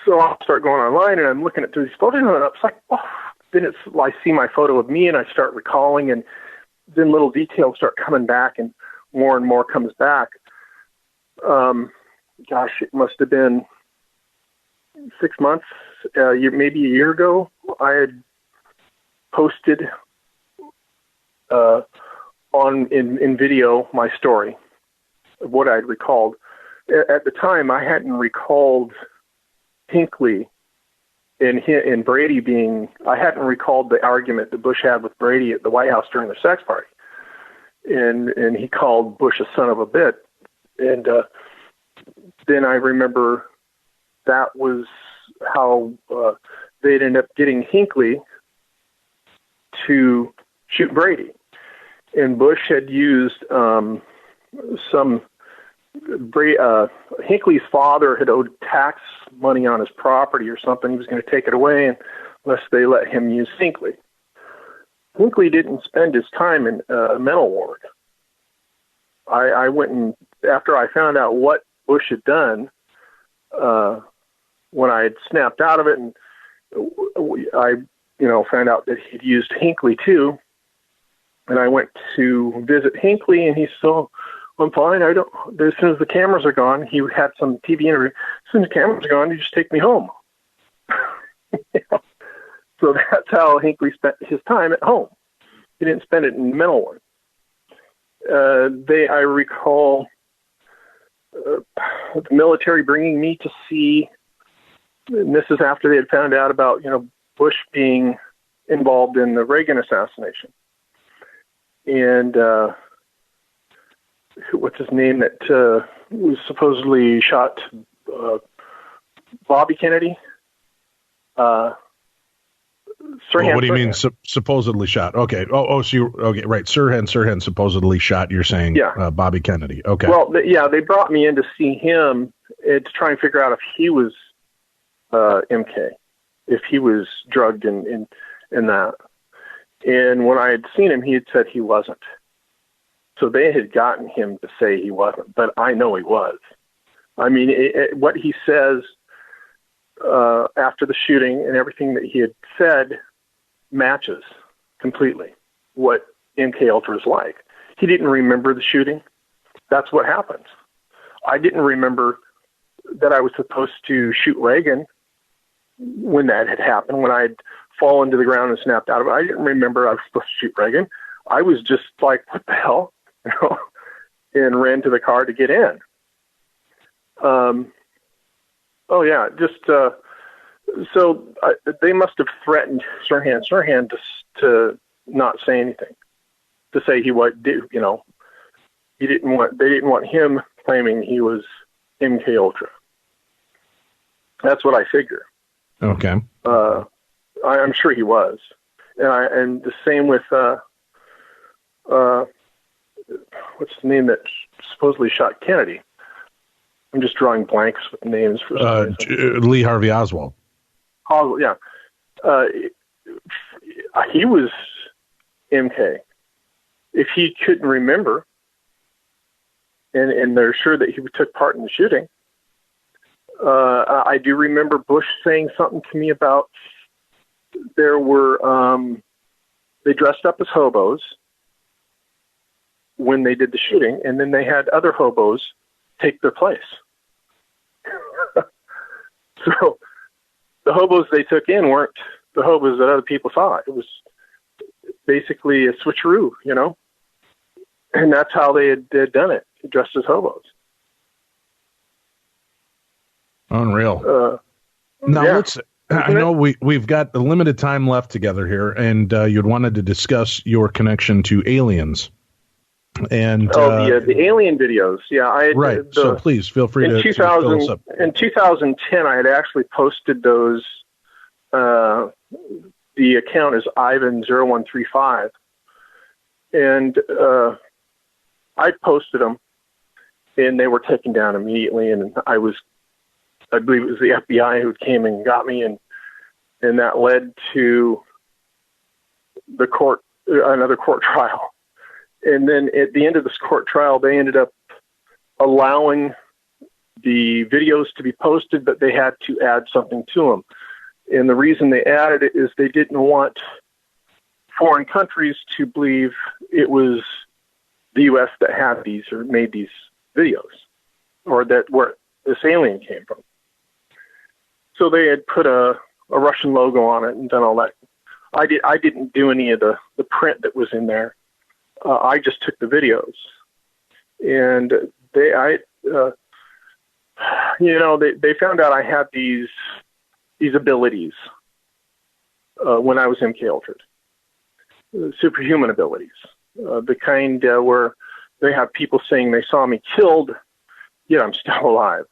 So I'll start going online, and I'm looking at these photos, and it's like, oh. Then I see my photo of me, and I start recalling, and then little details start coming back, and more comes back. Gosh, it must have been 6 months, maybe a year ago. I had posted in video my story of what I'd recalled. At the time, I hadn't recalled Hinckley and Brady I hadn't recalled the argument that Bush had with Brady at the White House during the sex party. And he called Bush a son of a bitch. And then I remember that was how they'd end up getting Hinckley to shoot Brady. And Bush had used Hinckley's father had owed tax money on his property or something. He was going to take it away unless they let him use Hinckley. Hinckley didn't spend his time in a mental ward. I went and, after I found out what Bush had done, when I had snapped out of it, and I, found out that he'd used Hinckley too, and I went to visit Hinckley, and he said, I'm fine. As soon as the cameras are gone, he had some TV interview. As soon as the cameras are gone, you just take me home. So that's how Hinckley spent his time at home. He didn't spend it in the mental ward. I recall the military bringing me to see, and this is after they had found out about, Bush being involved in the Reagan assassination. And what's his name that was supposedly shot Bobby Kennedy? Sirhan, what do you mean supposedly shot? Okay. Okay, right. Sirhan supposedly shot, you're saying, Bobby Kennedy. Okay. Well, they brought me in to see him to try and figure out if he was MK, if he was drugged in that. And when I had seen him, he had said he wasn't. So they had gotten him to say he wasn't, but I know he was. I mean, what he says after the shooting and everything that he had said matches completely what MK Ultra is like. He didn't remember the shooting. That's what happens. I didn't remember that I was supposed to shoot Reagan when that had happened, when I had fallen to the ground and snapped out of it. I didn't remember I was supposed to shoot Reagan. I was just like, what the hell? And ran to the car to get in. So they must have threatened Sirhan to not say anything, to say he they didn't want him claiming he was MK Ultra. That's what I figure. Okay. I'm sure he was. And the same with, what's the name that supposedly shot Kennedy? I'm just drawing blanks with names for some reason. Lee Harvey Oswald. Oswald, yeah. He was MK. If he couldn't remember, and they're sure that he took part in the shooting, I do remember Bush saying something to me about there were, they dressed up as hobos when they did the shooting, and then they had other hobos take their place. So the hobos they took in weren't the hobos that other people thought. It was basically a switcheroo, you know? And that's how they had done it, dressed as hobos. Unreal. Now, yeah. I know we've got the limited time left together here, and you'd wanted to discuss your connection to aliens. And the alien videos. Yeah, right. So please feel free to fill us up. In 2010, I had actually posted those. The account is Ivan0135, and I posted them, and they were taken down immediately. And I believe it was the FBI who came and got me, and that led to the another court trial. And then at the end of this court trial, they ended up allowing the videos to be posted, but they had to add something to them. And the reason they added it is they didn't want foreign countries to believe it was the U.S. that had these or made these videos, or that where this alien came from. So they had put a Russian logo on it and done all that. I didn't do any of the print that was in there. I just took the videos, and they found out I had these abilities when I was MK Ultra'd, superhuman abilities, the kind where they have people saying they saw me killed, yet I'm still alive,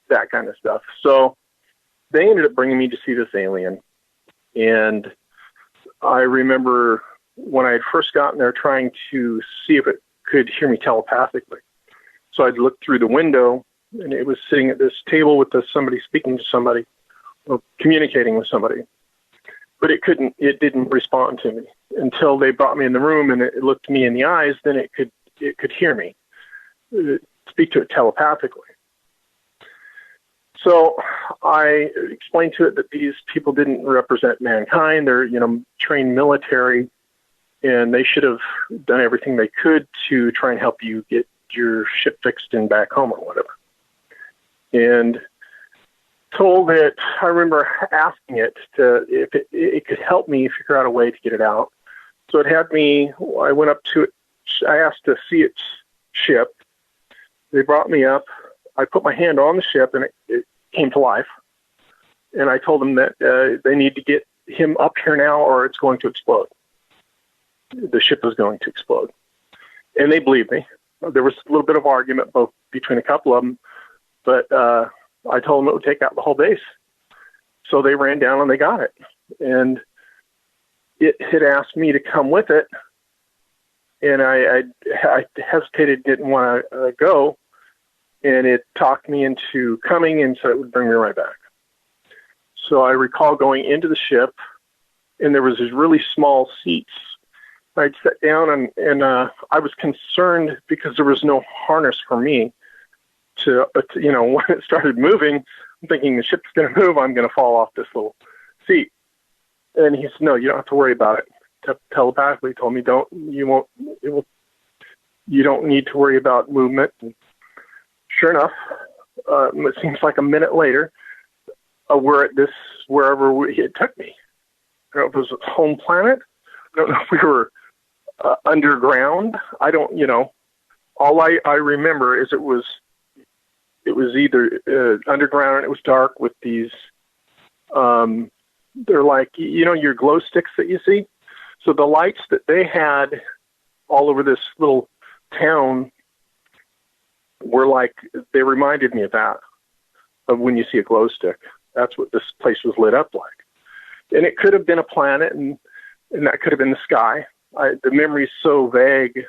that kind of stuff. So they ended up bringing me to see this alien, and I remember when I had first gotten there trying to see if it could hear me telepathically. So I'd look through the window, and it was sitting at this table with somebody speaking to somebody or communicating with somebody. But it didn't respond to me until they brought me in the room and it looked me in the eyes. Then it could hear me, speak to it telepathically. So I explained to it that these people didn't represent mankind. They're, trained military, and they should have done everything they could to try and help you get your ship fixed and back home or whatever. And told it, I remember asking it if it could help me figure out a way to get it out. So it had me, I went up to it, I asked to see its ship. They brought me up. I put my hand on the ship, and it came to life. And I told them that they need to get him up here now or it's going to explode. The ship was going to explode. And they believed me. There was a little bit of argument both between a couple of them, but I told them it would take out the whole base. So they ran down and they got it. And it had asked me to come with it. And I hesitated, didn't want to go. And it talked me into coming and said it would bring me right back. So I recall going into the ship, and there was these really small seats. I'd sat down, and I was concerned because there was no harness for me to when it started moving, I'm thinking the ship's going to move, I'm going to fall off this little seat. And he said, no, you don't have to worry about it. Telepathically told me, you don't need to worry about movement. And sure enough, it seems like a minute later, we're at wherever it took me. I don't know if it was a home planet. I don't know if we were underground. I don't, all I remember is it was either underground and it was dark with these, they're like, your glow sticks that you see. So the lights that they had all over this little town were like, they reminded me of that, of when you see a glow stick. That's what this place was lit up like. and it could have been a planet, and that could have been the sky. The memory's so vague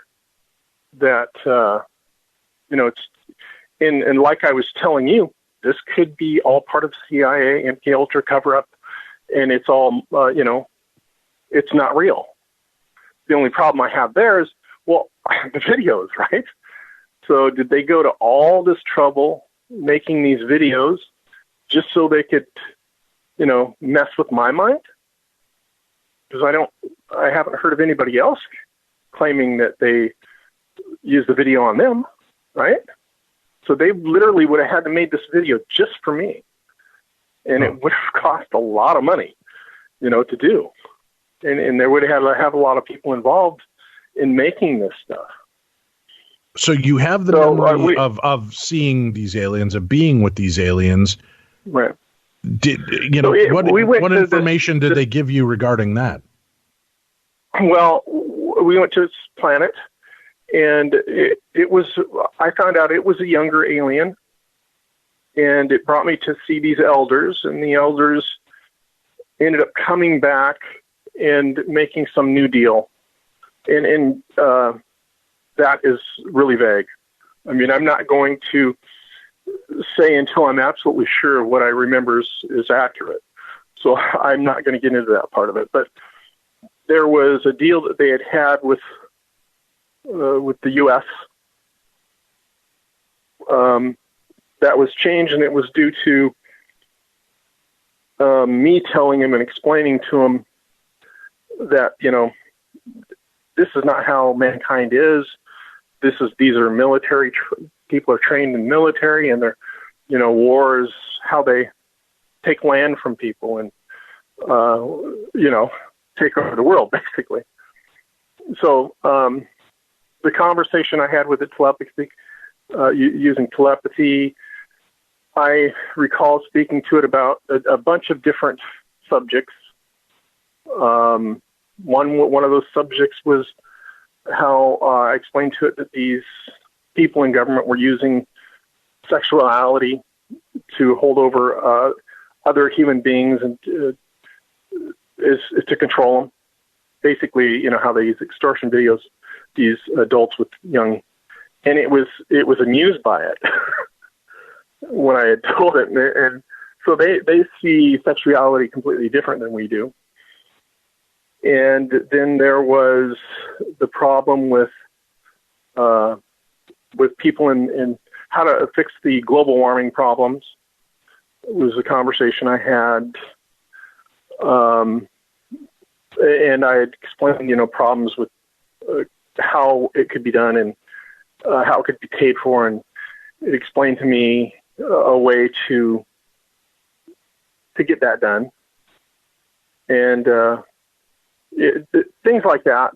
that, it's, and like I was telling you, this could be all part of CIA, MK Ultra cover-up, and it's all, it's not real. The only problem I have there is, well, the videos, right? So did they go to all this trouble making these videos just so they could, mess with my mind? Because I haven't heard of anybody else claiming that they used the video on them, right? So they literally would have had to make this video just for me. And it would have cost a lot of money, to do. And there would have a lot of people involved in making this stuff. So you have the memory of seeing these aliens, of being with these aliens. Right. What information did they give you regarding that? Well, we went to this planet, and I found out it was a younger alien, and it brought me to see these elders, and the elders ended up coming back and making some new deal. And that is really vague. I mean, I'm not going to say until I'm absolutely sure what I remember is accurate. So I'm not going to get into that part of it. But there was a deal that they had with the U.S. That was changed, and it was due to me telling him and explaining to him that, this is not how mankind is. These are military people are trained in military, and they're, war is how they take land from people and, take over the world, basically. So the conversation I had with the telepathy, using telepathy, I recall speaking to it about a bunch of different subjects. One of those subjects was how I explained to it that these people in government were using sexuality to hold over other human beings and is to control them. Basically, how they use extortion videos, these adults with young, and it was amused by it when I had told it, and so they see sexuality completely different than we do. And then there was the problem with people in how to fix the global warming problems. It was a conversation I had, and I had explained, problems with how it could be done and how it could be paid for, and it explained to me a way to get that done. And things like that.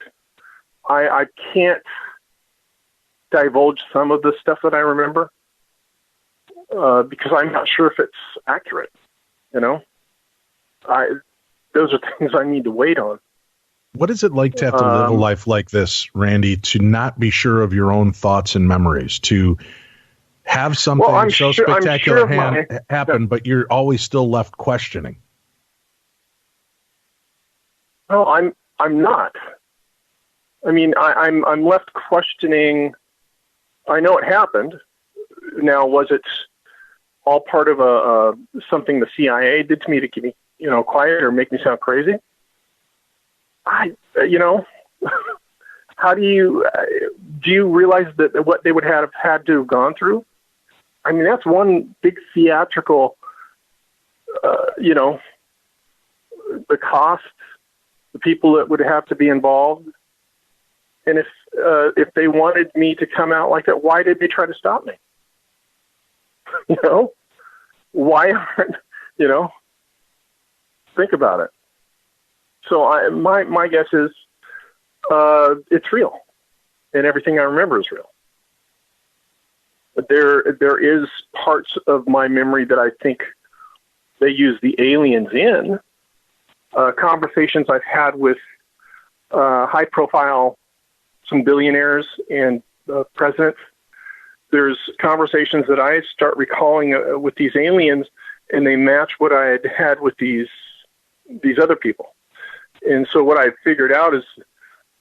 I can't divulge some of the stuff that I remember because I'm not sure if it's accurate. Those are things I need to wait on. What is it like to have to live a life like this, Randy, to not be sure of your own thoughts and memories, to have something spectacular happen, but you're always still left questioning? No, I'm not. I mean, I'm left questioning. I know it happened. Now, was it all part of something the CIA did to me to keep me, quiet or make me sound crazy? How do you realize that what they would have had to have gone through? I mean, that's one big theatrical, the cost, the people that would have to be involved. And if they wanted me to come out like that, why did they try to stop me? Why aren't, think about it. So my guess is it's real, and everything I remember is real. But there is parts of my memory that I think they use the aliens in. Conversations I've had with high-profile, some billionaires and presidents. There's conversations that I start recalling with these aliens, and they match what I had with these these other people. And so what I figured out is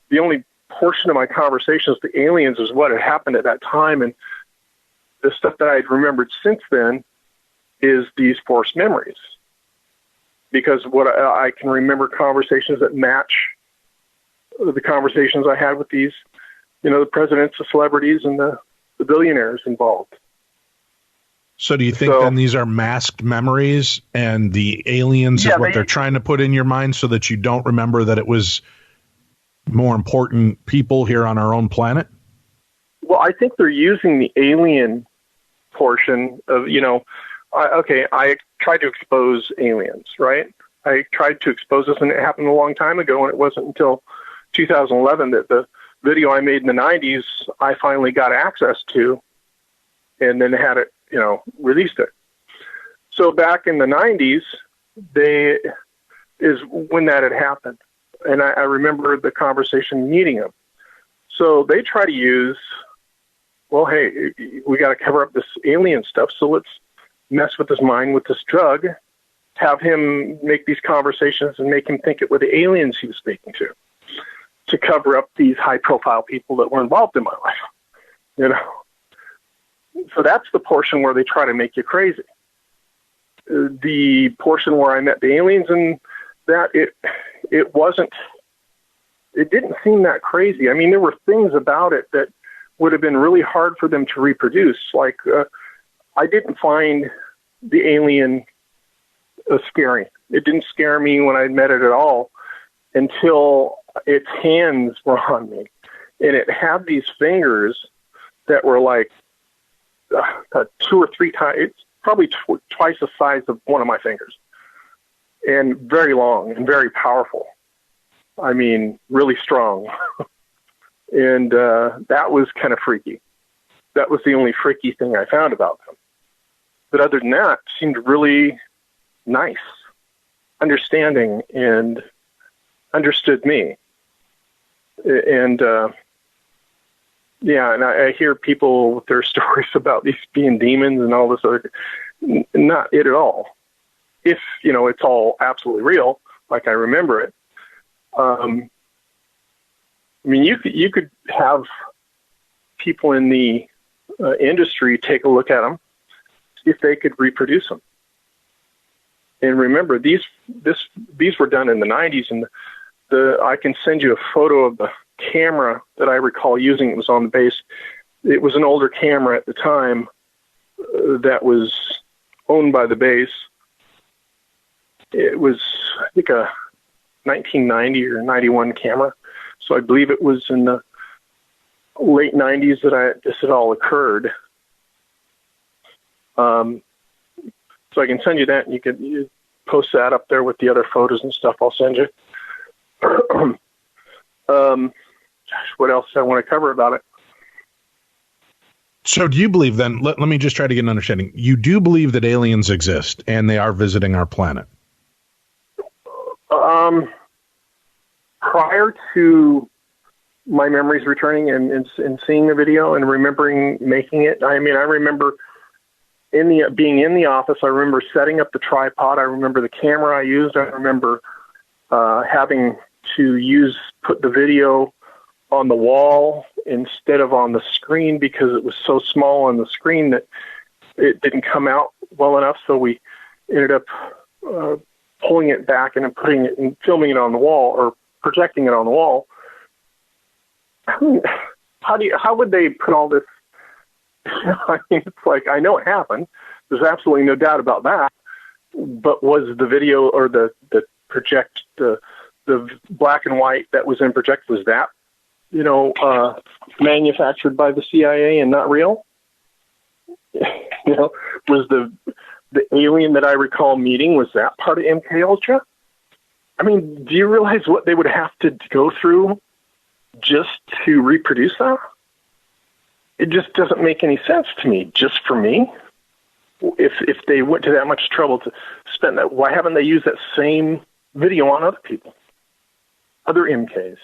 the only portion of my conversations with the aliens is what had happened at that time. And the stuff that I'd remembered since then is these forced memories. Because what I can remember conversations that match the conversations I had with these, the presidents, the celebrities, and the billionaires involved. So do you think then these are masked memories, and the aliens is what they're trying to put in your mind so that you don't remember that it was more important people here on our own planet? Well, I think they're using the alien portion of, I tried to expose aliens, right? I tried to expose this, and it happened a long time ago, and it wasn't until 2011 that the video I made in the 90s, I finally got access to, and then had it, released it. So back in the 90s, is when that had happened. And I remember the conversation meeting them. So they try to use, well, hey, we got to cover up this alien stuff, so let's mess with his mind with this drug, have him make these conversations and make him think it were the aliens he was speaking to cover up these high-profile people that were involved in my life, So that's the portion where they try to make you crazy. The portion where I met the aliens and that, it didn't seem that crazy. I mean, there were things about it that would have been really hard for them to reproduce. Like, I didn't find the alien scary. It didn't scare me when I met it at all until its hands were on me. And it had these fingers that were like 2 or 3 times, it's probably twice the size of one of my fingers, and very long and very powerful. I mean, really strong. And that was kind of freaky. That was the only freaky thing I found about them. But other than that, it seemed really nice, understanding, and understood me. And and I hear people with their stories about these being demons and all this other. Not it at all. If it's all absolutely real, like I remember it. I mean, you could have people in the industry take a look at them, see if they could reproduce them. And remember, these were done in the 90s, and I can send you a photo of the camera that I recall using. It was on the base. It was an older camera at the time that was owned by the base. It was, I think, a 1990 or 91 camera. So I believe it was in the late 90s that this had all occurred. So I can send you that, and you post that up there with the other photos and stuff I'll send you. What else do I want to cover about it? So do you believe then, let me just try to get an understanding. You do believe that aliens exist and they are visiting our planet? Prior to my memories returning and seeing the video and remembering making it, I mean, I remember being in the office. I remember setting up the tripod. I remember the camera I used. I remember having to put the video on the wall instead of on the screen because it was so small on the screen that it didn't come out well enough. So we ended up pulling it back and putting it and filming it on the wall or projecting it on the wall. I mean, how would they put all this? I mean, it's like, I know it happened. There's absolutely no doubt about that. But was the video or the black and white that was in project, was that, manufactured by the CIA and not real? Was the alien that I recall meeting, was that part of MK Ultra? I mean, do you realize what they would have to go through just to reproduce that? It just doesn't make any sense to me, just for me. If they went to that much trouble to spend that, why haven't they used that same video on other people, other MKs?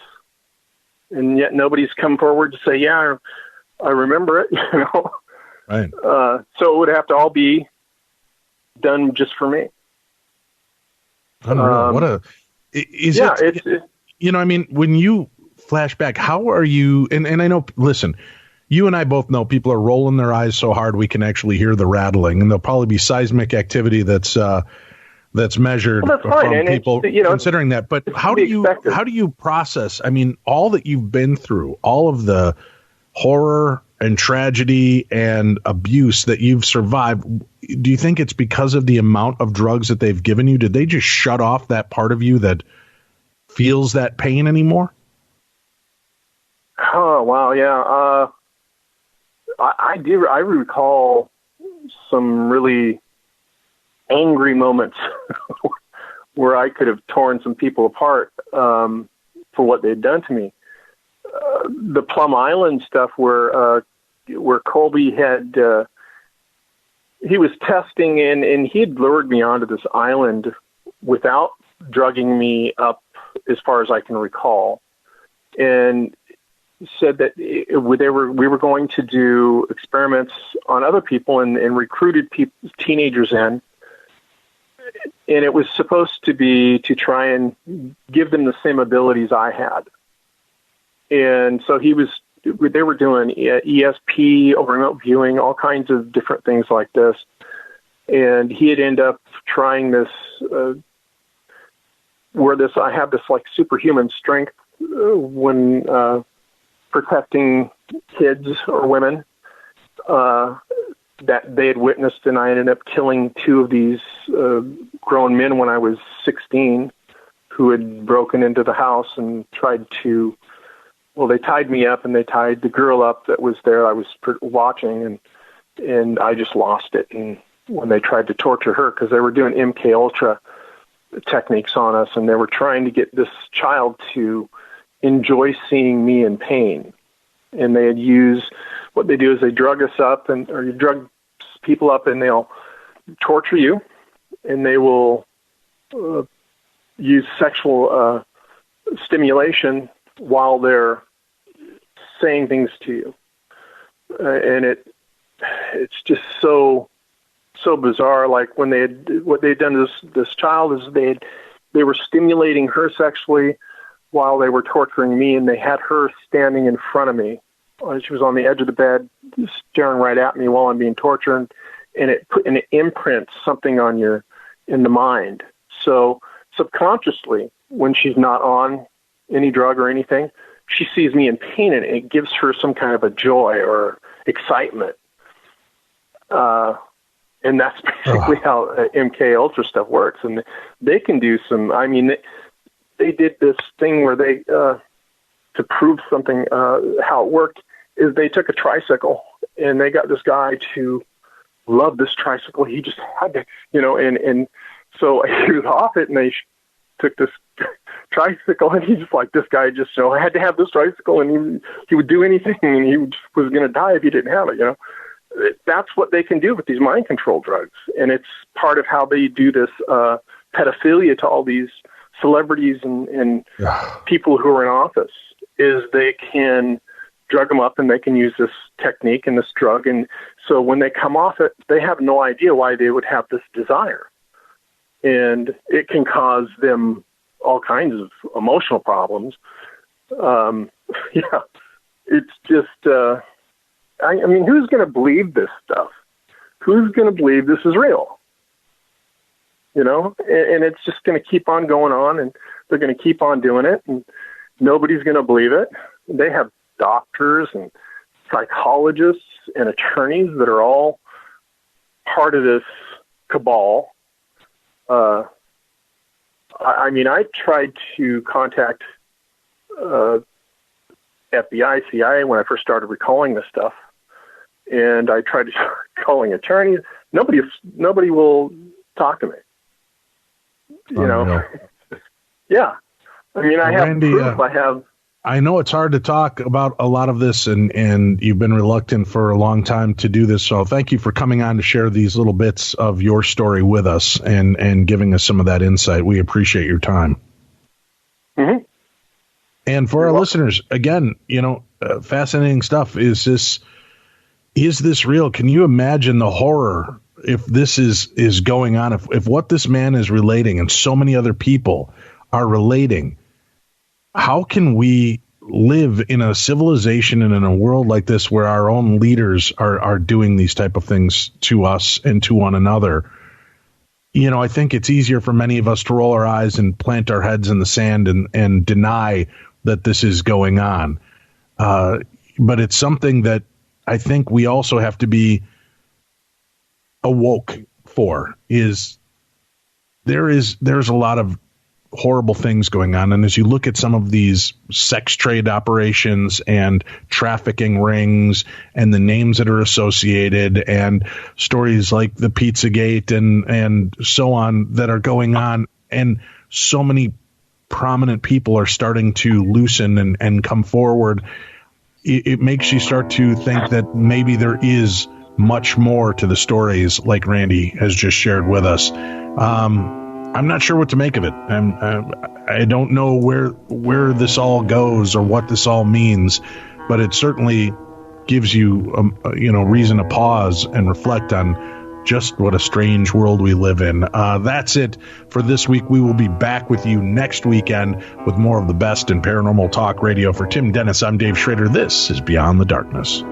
And yet nobody's come forward to say, yeah, I remember it, Right. So it would have to all be done just for me. Unreal. What a is yeah, it? You know, I mean, when you flash back, how are you? And I know. Listen, you and I both know people are rolling their eyes so hard we can actually hear the rattling, and there'll probably be seismic activity that's measured from people considering that. But how do you process? I mean, all that you've been through, all of the horror and tragedy and abuse that you've survived. Do you think it's because of the amount of drugs that they've given you? Did they just shut off that part of you that feels that pain anymore? Oh, wow. Yeah. I recall some really angry moments where I could have torn some people apart for what they'd done to me. The Plum Island stuff where Colby had, he was testing and he had lured me onto this island without drugging me up as far as I can recall, and said that we were going to do experiments on other people and recruited teenagers in, and it was supposed to be to try and give them the same abilities I had. And so they were doing ESP or remote viewing, all kinds of different things like this. And he had ended up trying this, where I have this like superhuman strength when protecting kids or women that they had witnessed. And I ended up killing 2 of these grown men when I was 16 who had broken into the house and tried to, well, they tied me up and they tied the girl up that was there. I was watching and I just lost it. And when they tried to torture her, because they were doing MK Ultra techniques on us, and they were trying to get this child to enjoy seeing me in pain. And they had used, what they do is they drug us up or you drug people up and they'll torture you, and they will use sexual stimulation while they're saying things to you. And it's just so bizarre. Like when what they'd done to this child is they were stimulating her sexually while they were torturing me, and they had her standing in front of me. She was on the edge of the bed, staring right at me while I'm being tortured, and it imprints something in the mind. So subconsciously, when she's not on any drug or anything, she sees me in pain, and it gives her some kind of a joy or excitement. And that's basically how MK Ultra stuff works. And they can do some, I mean, they did this thing where they, to prove something, how it worked, is they took a tricycle and they got this guy to love this tricycle. He just had to, and so he was off it, and they took this tricycle, and he just like, this guy just, I had to have this tricycle, and he would do anything, and he was going to die if he didn't have it, That's what they can do with these mind control drugs. And it's part of how they do this pedophilia to all these celebrities and people who are in office, is they can drug them up and they can use this technique and this drug. And so when they come off it, they have no idea why they would have this desire. And it can cause them all kinds of emotional problems. It's just, I mean, who's going to believe this stuff? Who's going to believe this is real? And it's just going to keep on going on, and they're going to keep on doing it, and nobody's going to believe it. They have doctors and psychologists and attorneys that are all part of this cabal. I mean, I tried to contact FBI, CIA when I first started recalling this stuff, and I tried to start calling attorneys. Nobody will talk to me. Yeah. I mean, I have proof. I know it's hard to talk about a lot of this, and you've been reluctant for a long time to do this. So thank you for coming on to share these little bits of your story with us and giving us some of that insight. We appreciate your time. Mm-hmm. And for our listeners, again, fascinating stuff. Is this real? Can you imagine the horror if this is going on, if what this man is relating and so many other people are relating, how can we live in a civilization and in a world like this where our own leaders are doing these type of things to us and to one another? I think it's easier for many of us to roll our eyes and plant our heads in the sand and deny that this is going on. But it's something that I think we also have to be awoke for. There's a lot of horrible things going on. And as you look at some of these sex trade operations and trafficking rings and the names that are associated and stories like the Pizzagate and so on that are going on, and so many prominent people are starting to loosen and come forward, it makes you start to think that maybe there is much more to the stories like Randy has just shared with us. I'm not sure what to make of it. I don't know where this all goes or what this all means, but it certainly gives you reason to pause and reflect on just what a strange world we live in. That's it for this week. We will be back with you next weekend with more of the best in paranormal talk radio. For Tim Dennis, I'm Dave Schrader. This is Beyond the Darkness.